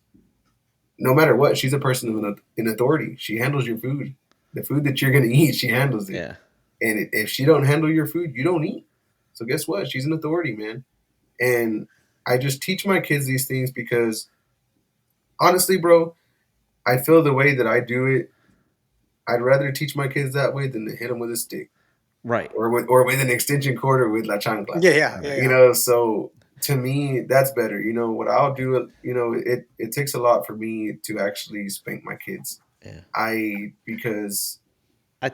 no matter what, she's a person in authority. She handles your food. The food that you're going to eat, she handles it. Yeah, And if she don't handle your food, you don't eat. So guess what? She's an authority, man. And I just teach my kids these things because honestly, bro, I feel the way that I do it, I'd rather teach my kids that way than to hit them with a stick right, or with an extension cord or with la chancla. Yeah. Yeah. Yeah. right. You Yeah. know, so to me, that's better. You know, what I'll do, it takes a lot for me to actually spank my kids. Yeah, Because, I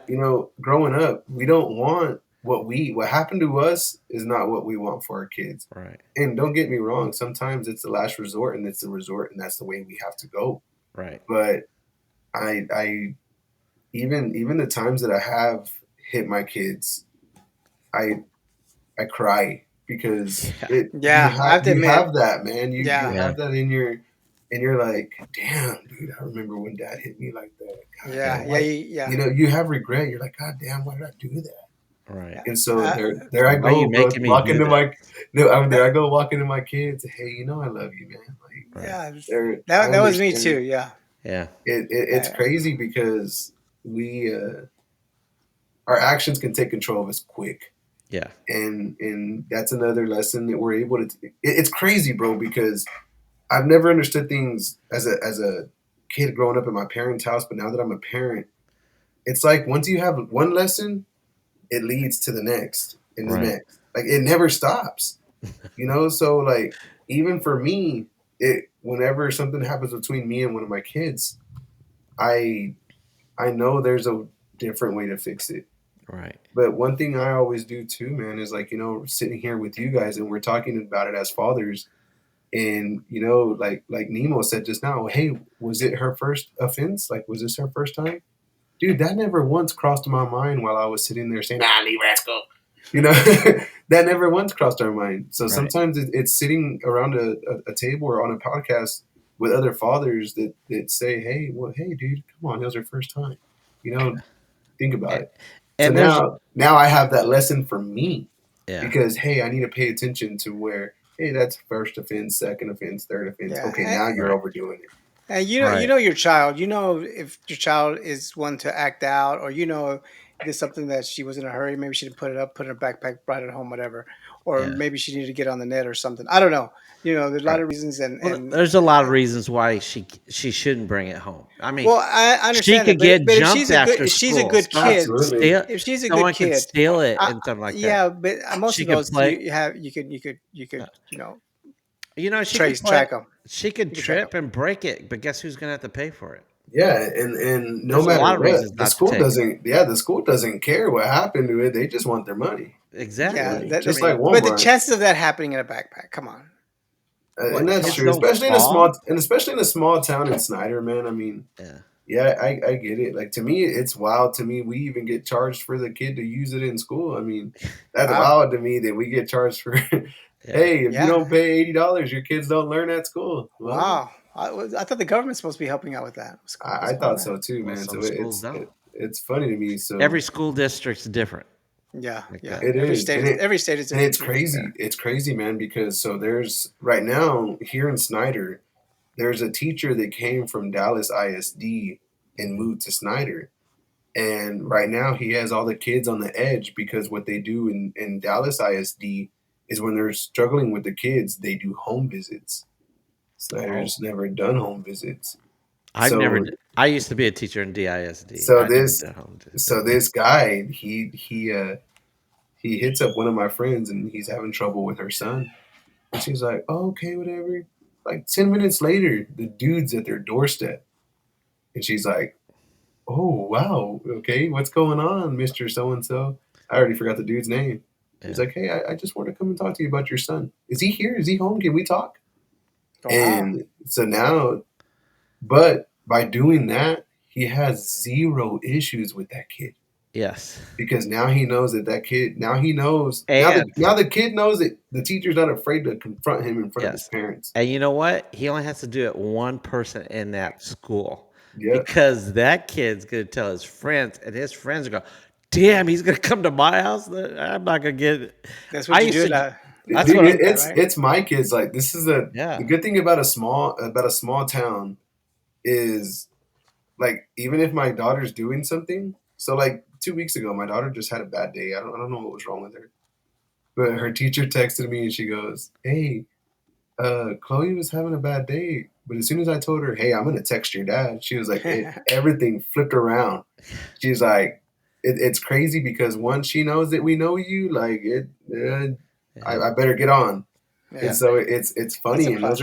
growing up, we don't want what happened to us is not what we want for our kids. right, And don't get me wrong, sometimes it's the last resort and it's the resort and that's the way we have to go. right. But I even the times that I have hit my kids, I I cry because Yeah, it Yeah. I have to you admit. have that, man. You Yeah. yeah, have that in your, and you're like, damn, dude, I remember when dad hit me like that. God Yeah. damn, Yeah. why? Yeah. You have regret. You're like, God damn, why did I do that? right. Yeah. And so Uh, there I Why are you go, bro. making me Walk do into this? my no, I'm that, there. I go walk into my kids. Hey, I love you, man. Like Right. yeah. I That was me too. understand. Yeah. Yeah, It's Uh, crazy because we our actions can take control of us quick. yeah, And that's another lesson that we're able to. It's crazy, bro, because I've never understood things as a kid growing up at my parents' house, but now that I'm a parent, it's like once you have one lesson, it leads to the next and the right, next. Like it never stops, So like even for me, it whenever something happens between me and one of my kids, I I know there's a different way to fix it. right. But one thing I always do too, man, is like, sitting here with you guys and we're talking about it as fathers. And, like Nemo said just now, hey, was it her first offense? Like, was this her first time? Dude, that never once crossed my mind while I was sitting there saying, leave rascal. You know, that never once crossed our mind. So Right. sometimes it's sitting around a table or on a podcast with other fathers that say, hey, well, hey, dude, come on, that was her first time. You know, think about A- it. So And there's now I have that lesson for me yeah, because hey, I need to pay attention to where hey, that's first offense, second offense, third offense. yeah. Okay, now you're right, overdoing it. And you right. know your child. You know if your child is one to act out, or there's something that she was in a hurry. Maybe she didn't put it up, put it in her backpack, brought it home, whatever. Or Yeah, maybe she needed to get on the net or something. I don't know. There's a lot right. of reasons, Well, and there's a lot of reasons why she shouldn't bring it home. I mean, well, I she understand that, could but get if jumped after she's a school. good kid, Absolutely. Steal if she's a good someone could kid, steal it I, and something like that. yeah, but most She of could those play. you could uh, she could play. track them. She could You could track them. trip and break it, but guess who's gonna have to pay for it? Yeah, and no There's a matter lot of what, reasons not to take it. the school doesn't care what happened to it. They just want their money. Yeah, Exactly. I Just like mean, but the Walmart. chances of that happening in a backpack, come on. what And that's kids true, don't especially fall? in a small town in Snyder, man. I mean, Yeah, yeah, I get it. Like to me, it's wild. To me, we even get charged for the kid to use it in school. I mean, that's Wow. wild to me that we get charged for. yeah. Hey, if you Yeah. don't pay $80, your kids don't learn at school. Well, Wow. I thought the government's supposed to be helping out with that. What's I going on thought there? so too, Well, man. some So schools don't. it's funny to me. Every So school district's different Yeah, like yeah. that. it is, Every state is and different it's too. Yeah. crazy. It's crazy, man. Because so there's right now here in Snyder, there's a teacher that came from Dallas ISD and moved to Snyder. And right now he has all the kids on the edge because what they do in Dallas ISD is when they're struggling with the kids, they do home visits. Oh, Snyder's never done home visits. I've never. So I used to be a teacher in DISD. so I never this did home so business. this guy he hits up one of my friends and he's having trouble with her son. And she's like, oh, okay, whatever. Like 10 minutes later, the dude's at their doorstep. And she's like, oh wow, okay, what's going on, Mr. So and so? I already forgot the dude's name. He's Yeah. like, hey, I just want to come and talk to you about your son. Is he here? Is he home? Can we talk? Wow. And so now, but by doing that, he has zero issues with that kid Yes. because now he knows that kid. Now he knows. And Now the kid knows that the teacher's not afraid to confront him in front of his yes. parents. And you know what? He only has to do it one person in that school Yeah, because that kid's going to tell his friends, and his friends are going, damn, he's going to come to my house. I'm not going to get it. That's I what you used do. to, that's dude, what, Implement that, right? it's my kids. Like this is the yeah. good thing about a small town is like even if my daughter's doing something. So like 2 weeks ago, my daughter just had a bad day. I don't know what was wrong with her, but her teacher texted me and she goes, "Hey, Chloe was having a bad day." But as soon as I told her, "Hey, I'm gonna text your dad," she was like, everything flipped around. She's like, it's crazy because once she knows that we know you, like Yeah. I better get on. And Yeah, so it's that's a funny, and plus.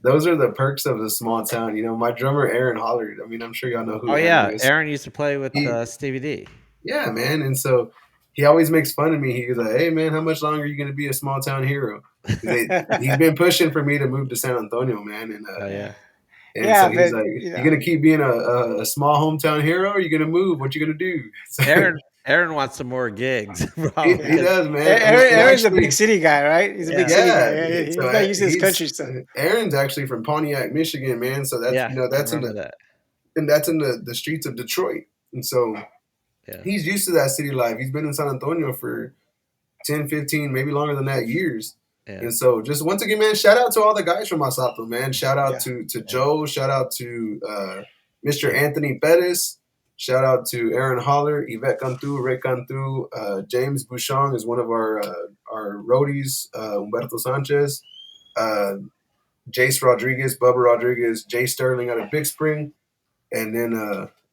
those are the perks of the small town. You know, my drummer Aaron Hollard. I mean, I'm sure y'all know who Oh, Aaron yeah. is. Aaron used to play with He, Stevie D. yeah, man. And so he always makes fun of me. He goes like, "Hey, man, how much longer are you gonna be a small town hero?" He's been pushing for me to move to San Antonio, man. Oh, Yeah, yeah. And yeah, so he's but like, you "You know, gonna keep being a small hometown hero, or you gonna move? What you gonna do?" So Aaron wants some more gigs, probably he yeah. because does, man. And Aaron's a big actually, city guy, right? He's a big yeah, city guy. yeah. Yeah, So he's not used to this country he's stuff. Aaron's actually from Pontiac, Michigan, man. So that's yeah, I that's in remember that. the streets of Detroit, and so Yeah, he's used to that city life. He's been in San Antonio for 10, 15, maybe longer than that years. yeah, And so just once again, man, shout out to all the guys from Alsalto, man. Shout out Yeah, to yeah, Joe. Shout out to Mr. Anthony Pettis. Shout out to Aaron Holler, Yvette Cantu, Ray Cantu. James Bouchon is one of our roadies, Humberto Sanchez. Uh, Jace Rodriguez, Bubba Rodriguez, Jay Sterling out of Big Spring. And then,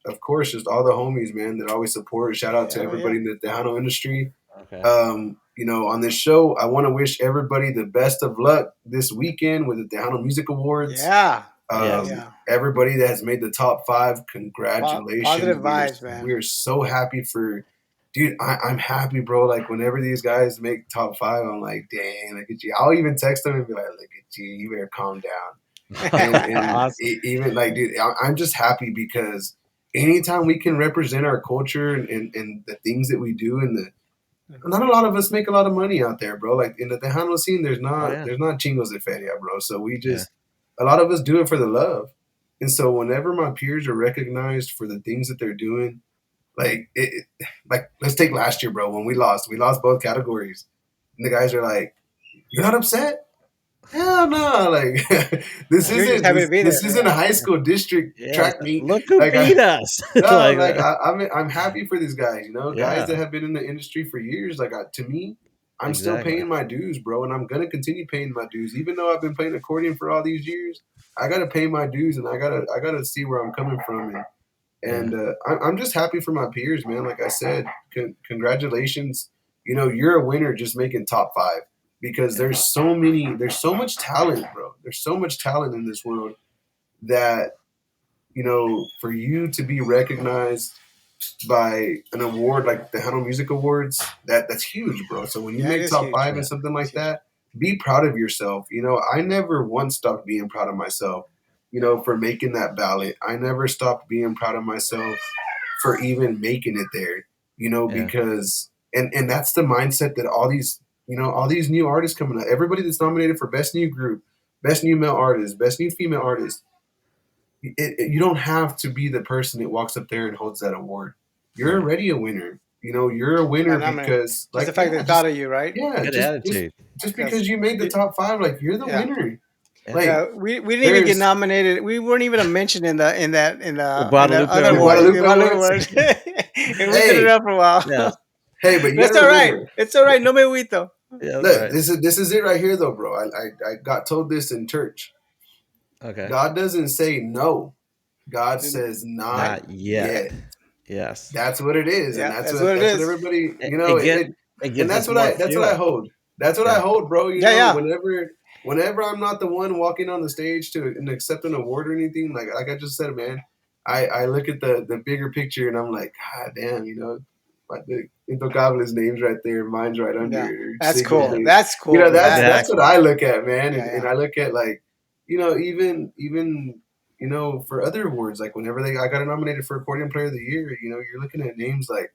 of course, just all the homies, man, that always support. Shout out to hell yeah, everybody in the Tejano industry. okay, On this show, I want to wish everybody the best of luck this weekend with the Tejano Music Awards. yeah, hell yes, yeah. Everybody that has made the top five, Positive congratulations. vibes, man. We're so happy for, dude. I'm happy, bro. Like whenever these guys make top five, I'm like, dang, look at you. I'll even text them and be like, look at you. You better calm down. And awesome, even like, dude, I'm just happy because anytime we can represent our culture and the things that we do and the not a lot of us make a lot of money out there, bro. Like in the Tejano scene, oh yeah, there's not chingos de feria, bro. So we yeah, just a lot of us do it for the love. And so whenever my peers are recognized for the things that they're doing, like let's take last year, bro, when we lost both categories. And the guys are like, "You're not upset?" Hell no! Like You're just happy to be there. this isn't a Yeah, high school district yes. track meet. Look who Like beat us, no, like like I'm happy for these guys. You know, guys yeah, that have been in the industry for years. Like to me, I'm still exactly, paying my dues, bro, and I'm gonna continue paying my dues, even though I've been playing accordion for all these years. I gotta pay my dues, and I gotta see where I'm coming from, yeah, I'm just happy for my peers, man. Like I said, congratulations. You know, you're a winner just making top five because yeah, there's so much talent, bro. There's so much talent in this world that for you to be recognized by an award like the Hano Music Awards, that's huge, bro. So when you yeah, it make is top huge. five yeah, and something It's like huge. that, be proud of yourself. You know, I never once stopped being proud of myself, for making that ballot. I never stopped being proud of myself for even making it there, yeah, because and that's the mindset that all these new artists coming up, everybody that's nominated for best new group, best new male artist, best new female artist, you don't have to be the person that walks up there and holds that award. You're right. already a winner. You're a By winner nominate, because, just the like, fact they thought of you, right? yeah, Good attitude. just Because because you made the top five, like, you're the yeah, winner. Yeah. Like, we didn't even get there's nominated. We weren't even a mention in The the Guadalupe other the awards, Award. the Guadalupe Guadalupe Awards. awards, and we've been Hey, around for a while. Yes. hey, but you That's gotta all right. remember. It's all right. No me agüito. Yeah, that's Look, right. this is it right here, though, bro. I got told this in church. Okay. God doesn't say no. God Then- says not Not yet. yet. Yes. That's what it is, and Yeah, that's what it that's what is. everybody, It, it get it and gives us more that's what I fuel. hold. That's what I Yeah. hold, bro. Yeah, yeah. Whenever I'm not the one walking on the stage to and accept an award or anything, like I just said, man, I look at the bigger picture and I'm like, God damn, like the Intocable's name's right there, mine's right under Yeah, it, or that's Sigma's cool. Yeah. name. That's cool. That's what Exactly. I look at, man, Yeah, and yeah. I look at like, even for other awards, like whenever I got nominated for Accordion Player of the Year, you're looking at names like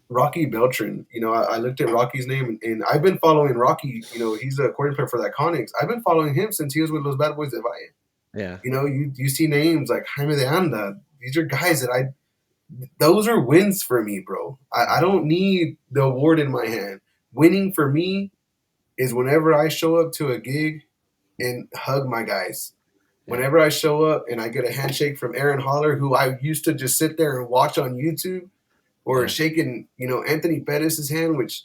Rocky Beltran. I looked at Rocky's name, and I've been following Rocky. He's a accordion player for the Iconics. I've been following him since he was with Los Bad Boys de Valle. Yeah. You see names like Jaime de Anda. These are guys that those are wins for me, bro. I don't need the award in my hand. Winning for me is whenever I show up to a gig and hug my guys. Yeah. Whenever I show up and I get a handshake from Aaron Holler, who I used to just sit there and watch on YouTube, or Yeah. shaking, Anthony Pettis' hand, which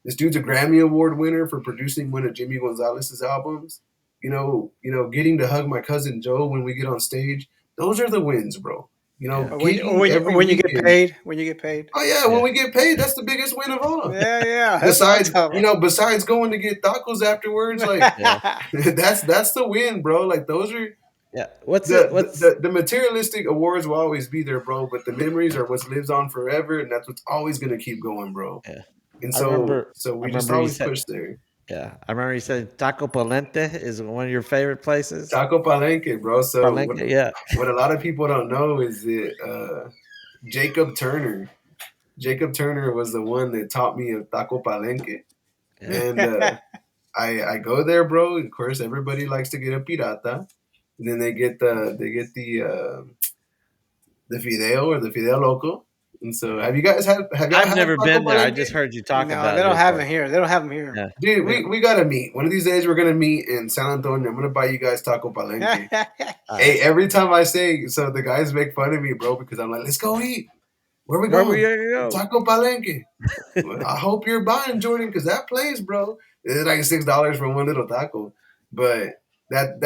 this dude's a Grammy Award winner for producing one of Jimmy Gonzalez's albums. Getting to hug my cousin Joe when we get on stage. Those are the wins, bro. Yeah. Gigging every When you get weekend. paid, when you get paid. Oh yeah, when Yeah. we get paid, that's the biggest win of all. Yeah, yeah. That's what I'm Besides, talking about. besides going to get tacos afterwards, like Yeah. that's the win, bro. Like those are Yeah. What's it? the, What's the the materialistic awards will always be there, bro. But the memories are what lives on forever, and that's what's always gonna keep going, bro. yeah. And I so remember. so I we just remember you always said. push there. Yeah. I remember you said Taco Palente is one of your favorite places. Taco Palenque, bro. So Palenque. Yeah. what a lot of people don't know is that Jacob Turner, Jacob Turner was the one that taught me of Taco Palenque, Yeah. and I go there, bro. Of course, everybody likes to get a pirata, and then they get the fideo or the fideo loco. And so, have y'all I've had never Taco been there. I Palenque? just heard you talk No, they about it don't have before. them here. They don't have them here. Yeah. Dude, We- we gotta meet. One of these days, we're gonna meet in San Antonio. I'm gonna buy you guys Taco Palenque. Hey, every time I say, so the guys make fun of me, bro, because I'm like, let's go eat. Where we Where we going? gonna go? Taco Palenque. Well, I hope you're buying, Jordan, because that place, bro, it's like $6 for one little taco. But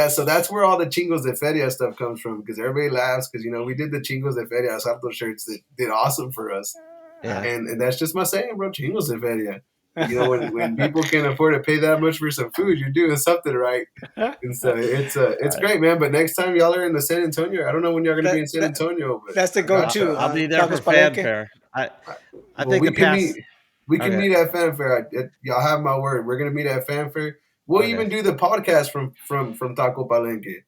so that's where all the Chingos de Feria stuff comes from, because everybody laughs because we did the Chingos de Feria Alsalto shirts that did awesome for us. Yeah. And that's just my saying, bro, Chingos de Feria. When people can afford to pay that much for some food, you're doing something right. And so it's great, man. But next time y'all are in the San Antonio, I don't know when y'all gonna be in San Antonio, but That's the I got go-to. y'all. I'll be there Tacos for Palenque. fanfare. I Well, think the past. we can Okay. meet at fanfare. Y'all have my word. We're gonna meet at fanfare. We'll Okay. even do the podcast from Taco Palenque. There you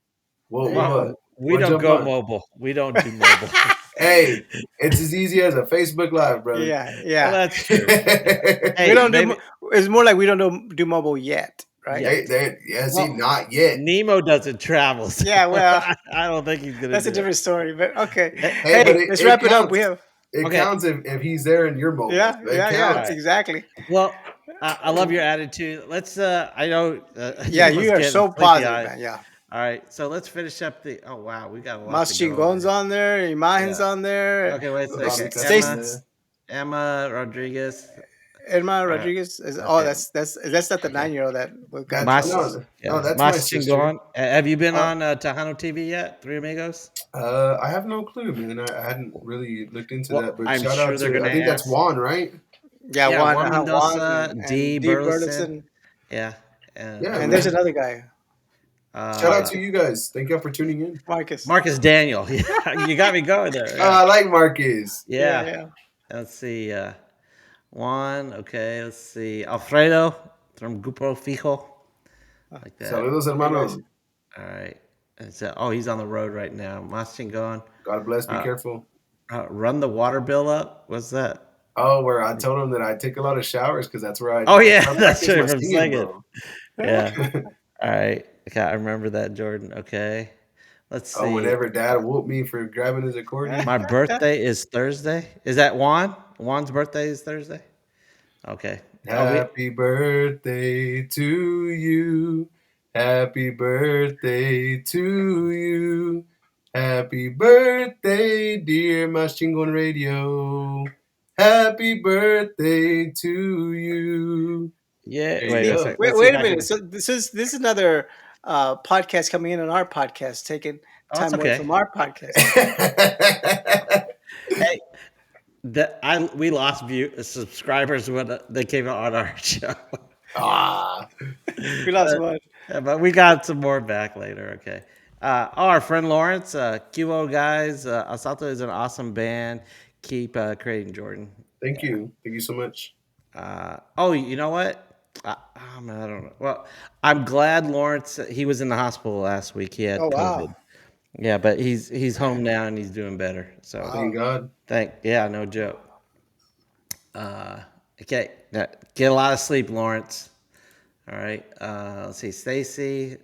Well, go. we we'll don't jump go on. mobile. We don't do mobile. Hey, it's as easy as a Facebook Live, brother. Yeah, Well, yeah. that's true. Yeah. Hey, We don't maybe. It's more like we don't do mobile yet, right? Yeah. See, Well, not yet. Nemo doesn't travel. So Yeah, well, I don't think he's gonna that's do a different story. But okay. it. Hey, but Hey, let's wrap it up. We have It Okay. counts if he's there and you're mobile. yeah, It yeah, yeah. counts. Exactly. Well, I love your attitude. Let's. I know. Yeah, you must you are get so sleepy positive, eyes. man. Yeah. All right, so let's finish up the. Oh wow, we got a lot Mas to go over. Chingon's on there. Imagen's Yeah. on there. Okay, wait a Robbie second. Stace, Emma Rodriguez. Irma All right. Rodriguez. Is, Okay. Oh, that's not the Okay. 9-year-old that got in Mas, trouble. No, that's Mas my sister. Chingon. Have you been Uh, on Tejano TV yet? Three Amigos. I have no clue, man. I hadn't really looked into Well, that, but I'm shout sure out they're to gonna I think that's ask. Juan, right? Yeah, Yeah, Juan, Juan Juan Mendoza, and D. D. Burleson. Burleson. Yeah, Yeah, And man. there's another guy, Shout out to you guys. Thank y'all for tuning in. Marcus. Marcus Daniel. Yeah, you got me going there. Oh, I like Marcus. Yeah. Yeah. Let's see. Juan. Okay. Let's see. Alfredo from Grupo Fijo. Like that. Saludos, hermano. All right. And so, he's on the road right now. Mas Chingon. God bless. Be Uh, careful. Run the water bill up. What's that? Oh, where I told him that I take a lot of showers because that's where I. Oh yeah, I that's practice right my from singing, singing. bro. Yeah. All right. Okay, I remember that, Jordan. Okay. Let's see. Oh, whenever Dad whooped me for grabbing his accordion. My birthday is Thursday. Is that Juan? Juan's birthday is Thursday? Okay. Happy birthday to you. Happy birthday to you. Happy birthday, dear Mas Chingon Radio. Happy birthday to you. Yeah. There Wait you a go. second. Wait, Let's see wait if a I minute. can- So this is another podcasts coming in on our podcast, taking Oh, it's time away okay. from our podcast. Hey, that I we lost subscribers when they came out on our show. Ah, We lost one. Yeah, but we got some more back later. Okay. Our friend Lawrence, QO guys, Asalto is an awesome band. Keep creating, Jordan. thank you. Thank you so much. Oh, you know what? Man, I don't know. Well, I'm glad Lawrence. He was in the hospital last week. He Oh had wow, COVID. Yeah, but he's home man, now and he's doing better. So Thank wow. God. yeah, no joke. Uh, okay, now, get a lot of sleep, Lawrence. All right. Let's see, Stacy.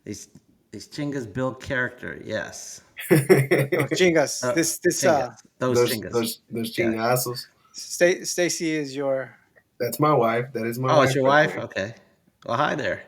These these chingas build character. Yes. Those chingas. Uh, This chingas. Those those chingas. those those Yeah. chingazos. Stacy is your That's my wife. That is my Oh, it's wife your right wife. there. Okay. Well, hi there.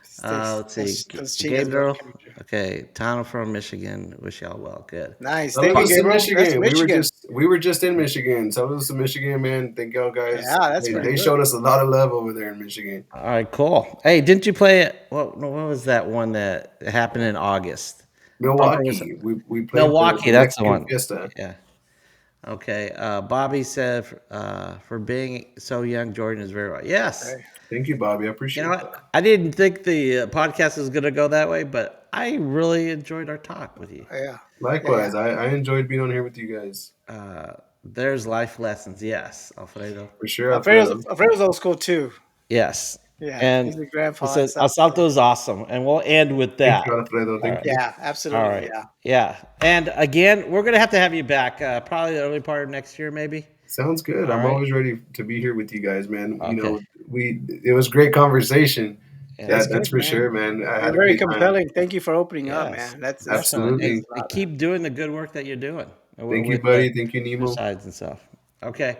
Stacy. Let's see. Those chingas build Gabriel. character. Okay. Tano from Michigan. Wish y'all well. Good. Nice. Some of Thank you, us in Gabriel. That's Michigan. Michigan. We were just in Michigan. Some of us in Michigan, man. Thank y'all guys. Yeah, that's very They good. showed us a lot of love over there in Michigan. All right. Cool. Hey, didn't you play it? What was that one that happened in August? Bumper was Milwaukee. We played Milwaukee. the That's the Mexican one. Fiesta. Yeah. Okay. Bobby said, for being so young, Jordan is very well. Yes. Right. Thank you, Bobby. I You know appreciate that. what? I didn't think the podcast was going to go that way, but I really enjoyed our talk with you. Yeah. Yeah. Yeah. Likewise, I enjoyed being on here with you guys. There's life lessons. Yes, Alfredo. For sure, Alfredo's Alfredo. Alfredo's old school too. Yes. Yeah. And He's a he grandpa and says, stuff. Asalto is awesome. And we'll end with Thank that. you, Alfredo. All Thank right. you. Yeah. All Absolutely. right. Yeah. Yeah. And again, we're going to have you back probably the early part of next year, maybe. Sounds good. All I'm right. always ready to be here with you guys, man. You Okay. know, it was great conversation. Yeah. That's That's good, for man. sure, man. I You're had a very great time. compelling. Thank you for opening up, Yes. man. That's Definitely. that means Absolutely. a And lot, man. keep doing the good work that you're doing Thank you, with the buddy. Thank you, Nemo. suicides and stuff. Okay.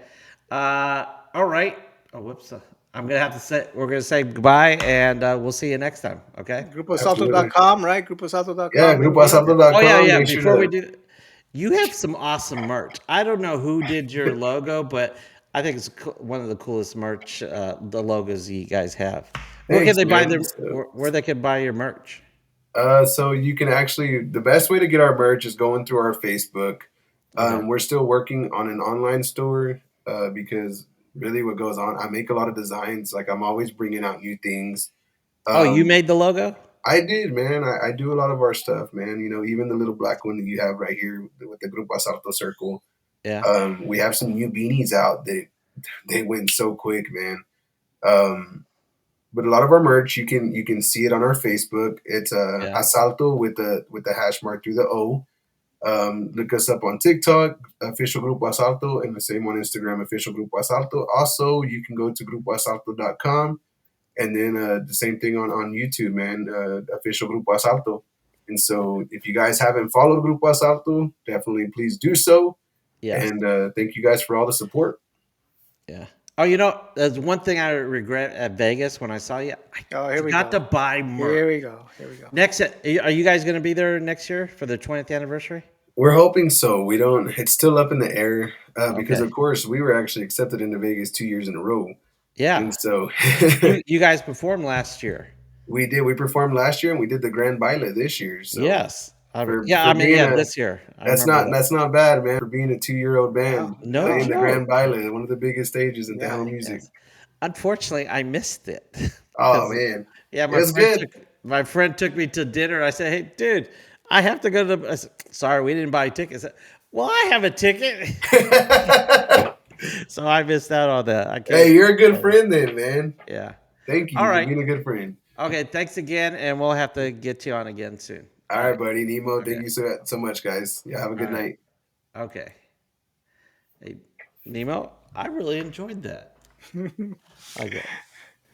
All right. Oh, whoops. I'm gonna have to say we're gonna say goodbye, and we'll see you next time. Okay. Absolutely. GrupoSalto.com, right? Yeah, GrupoSalto.com. Oh yeah, grupoasalto.com. yeah. Make sure Before we to. do, you have some awesome merch. I don't know who did your logo, but I think it's one of the coolest merch, the logos you guys have. Where can Thanks, they buy man. their? Where they can buy your merch? So you can actually the best way to get our merch is going through our Facebook. Okay. We're still working on an online store because really what goes on, I make a lot of designs. Like I'm always bringing out new things. Oh, you Um, made the logo? I did, man. I do a lot of our stuff, man. You know, even the little black one that you have right here with the Grupo Alsalto circle. Yeah. We have some new beanies out that they went so quick, man. Um, but a lot of our merch, you can see it on our Facebook. It's Yeah. Asalto with the hash mark through the O. Look us up on TikTok, official Grupo Asalto, and the same on Instagram, official Grupo Asalto. Also, you can go to grupoasalto.com and then the same thing on YouTube, man, official Grupo Asalto. And so if you guys haven't followed Grupo Asalto, definitely please do so. Yes. And thank you guys for all the support. Yeah. Oh, there's one thing I regret at Vegas when I saw you. I Oh, here we forgot to go. buy merch. Here we go. Here we go. Next, are you guys going to be there next year for the 20th anniversary? We're hoping so. We don't. It's still up in the air because, Okay. of course, we were actually accepted into Vegas 2 years in a row, Yeah. and so You guys performed last year. we did. We performed last year, and we did the Grand Baile this year. So Yes. for I mean, being yeah, a this year. I remember that. that's not bad, man. For being a 2-year-old Wow. band No playing the joke. Grand Baile, one of the biggest stages in Yeah. Tejano music. Yes. Unfortunately, I missed it Oh because man, yeah, it was good. my friend took me to dinner. I said, "Hey, dude, I have to go to the." I said, sorry, we didn't buy tickets. I said, well, I have a ticket, so I missed out on that. I can't. Hey, you're a good friend then, man. Yeah. Thank All you for right. being a good friend. Okay. Thanks again, and we'll have to get you on again soon. All All right, right. buddy. Nemo, Okay. thank you so much, guys. Yeah, have a All good right. night. Okay. Hey, Nemo, I really enjoyed that. Okay.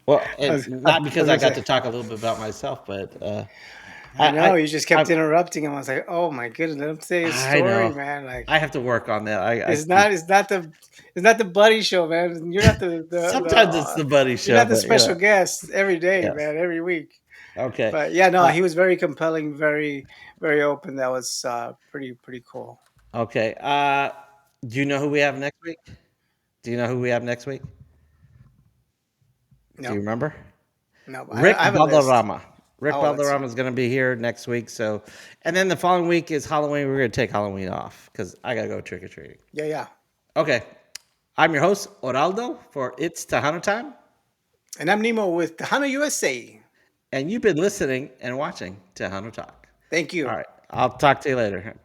Well, and I not because was I gonna got say. to talk a little bit about myself, but I I, know you just I, kept interrupting him. I was like, "Oh my goodness, let him say his I story, know. man." Like, I have to work on that. I it's keep, not, it's not the buddy show, man. You're not sometimes it's the buddy you're show, not the but special guest every day, yes. man, every week. Okay. But yeah, no, Uh, he was very compelling, very open. That was pretty cool. okay. Do you know who we have next week? Do you know who we have next week? Do you No, remember? no, Rick I have a list. Valderrama. Rick Oh, let's Balderrama see. is going to be here next week. So, and then the following week is Halloween. We're going to take Halloween off because I got to go trick or treating. Yeah, yeah. Okay. I'm your host, Oraldo, for It's Tejano Time. And I'm Nemo with Tejano USA. And you've been listening and watching Tejano Talk. Thank All you. right. I'll talk to you later.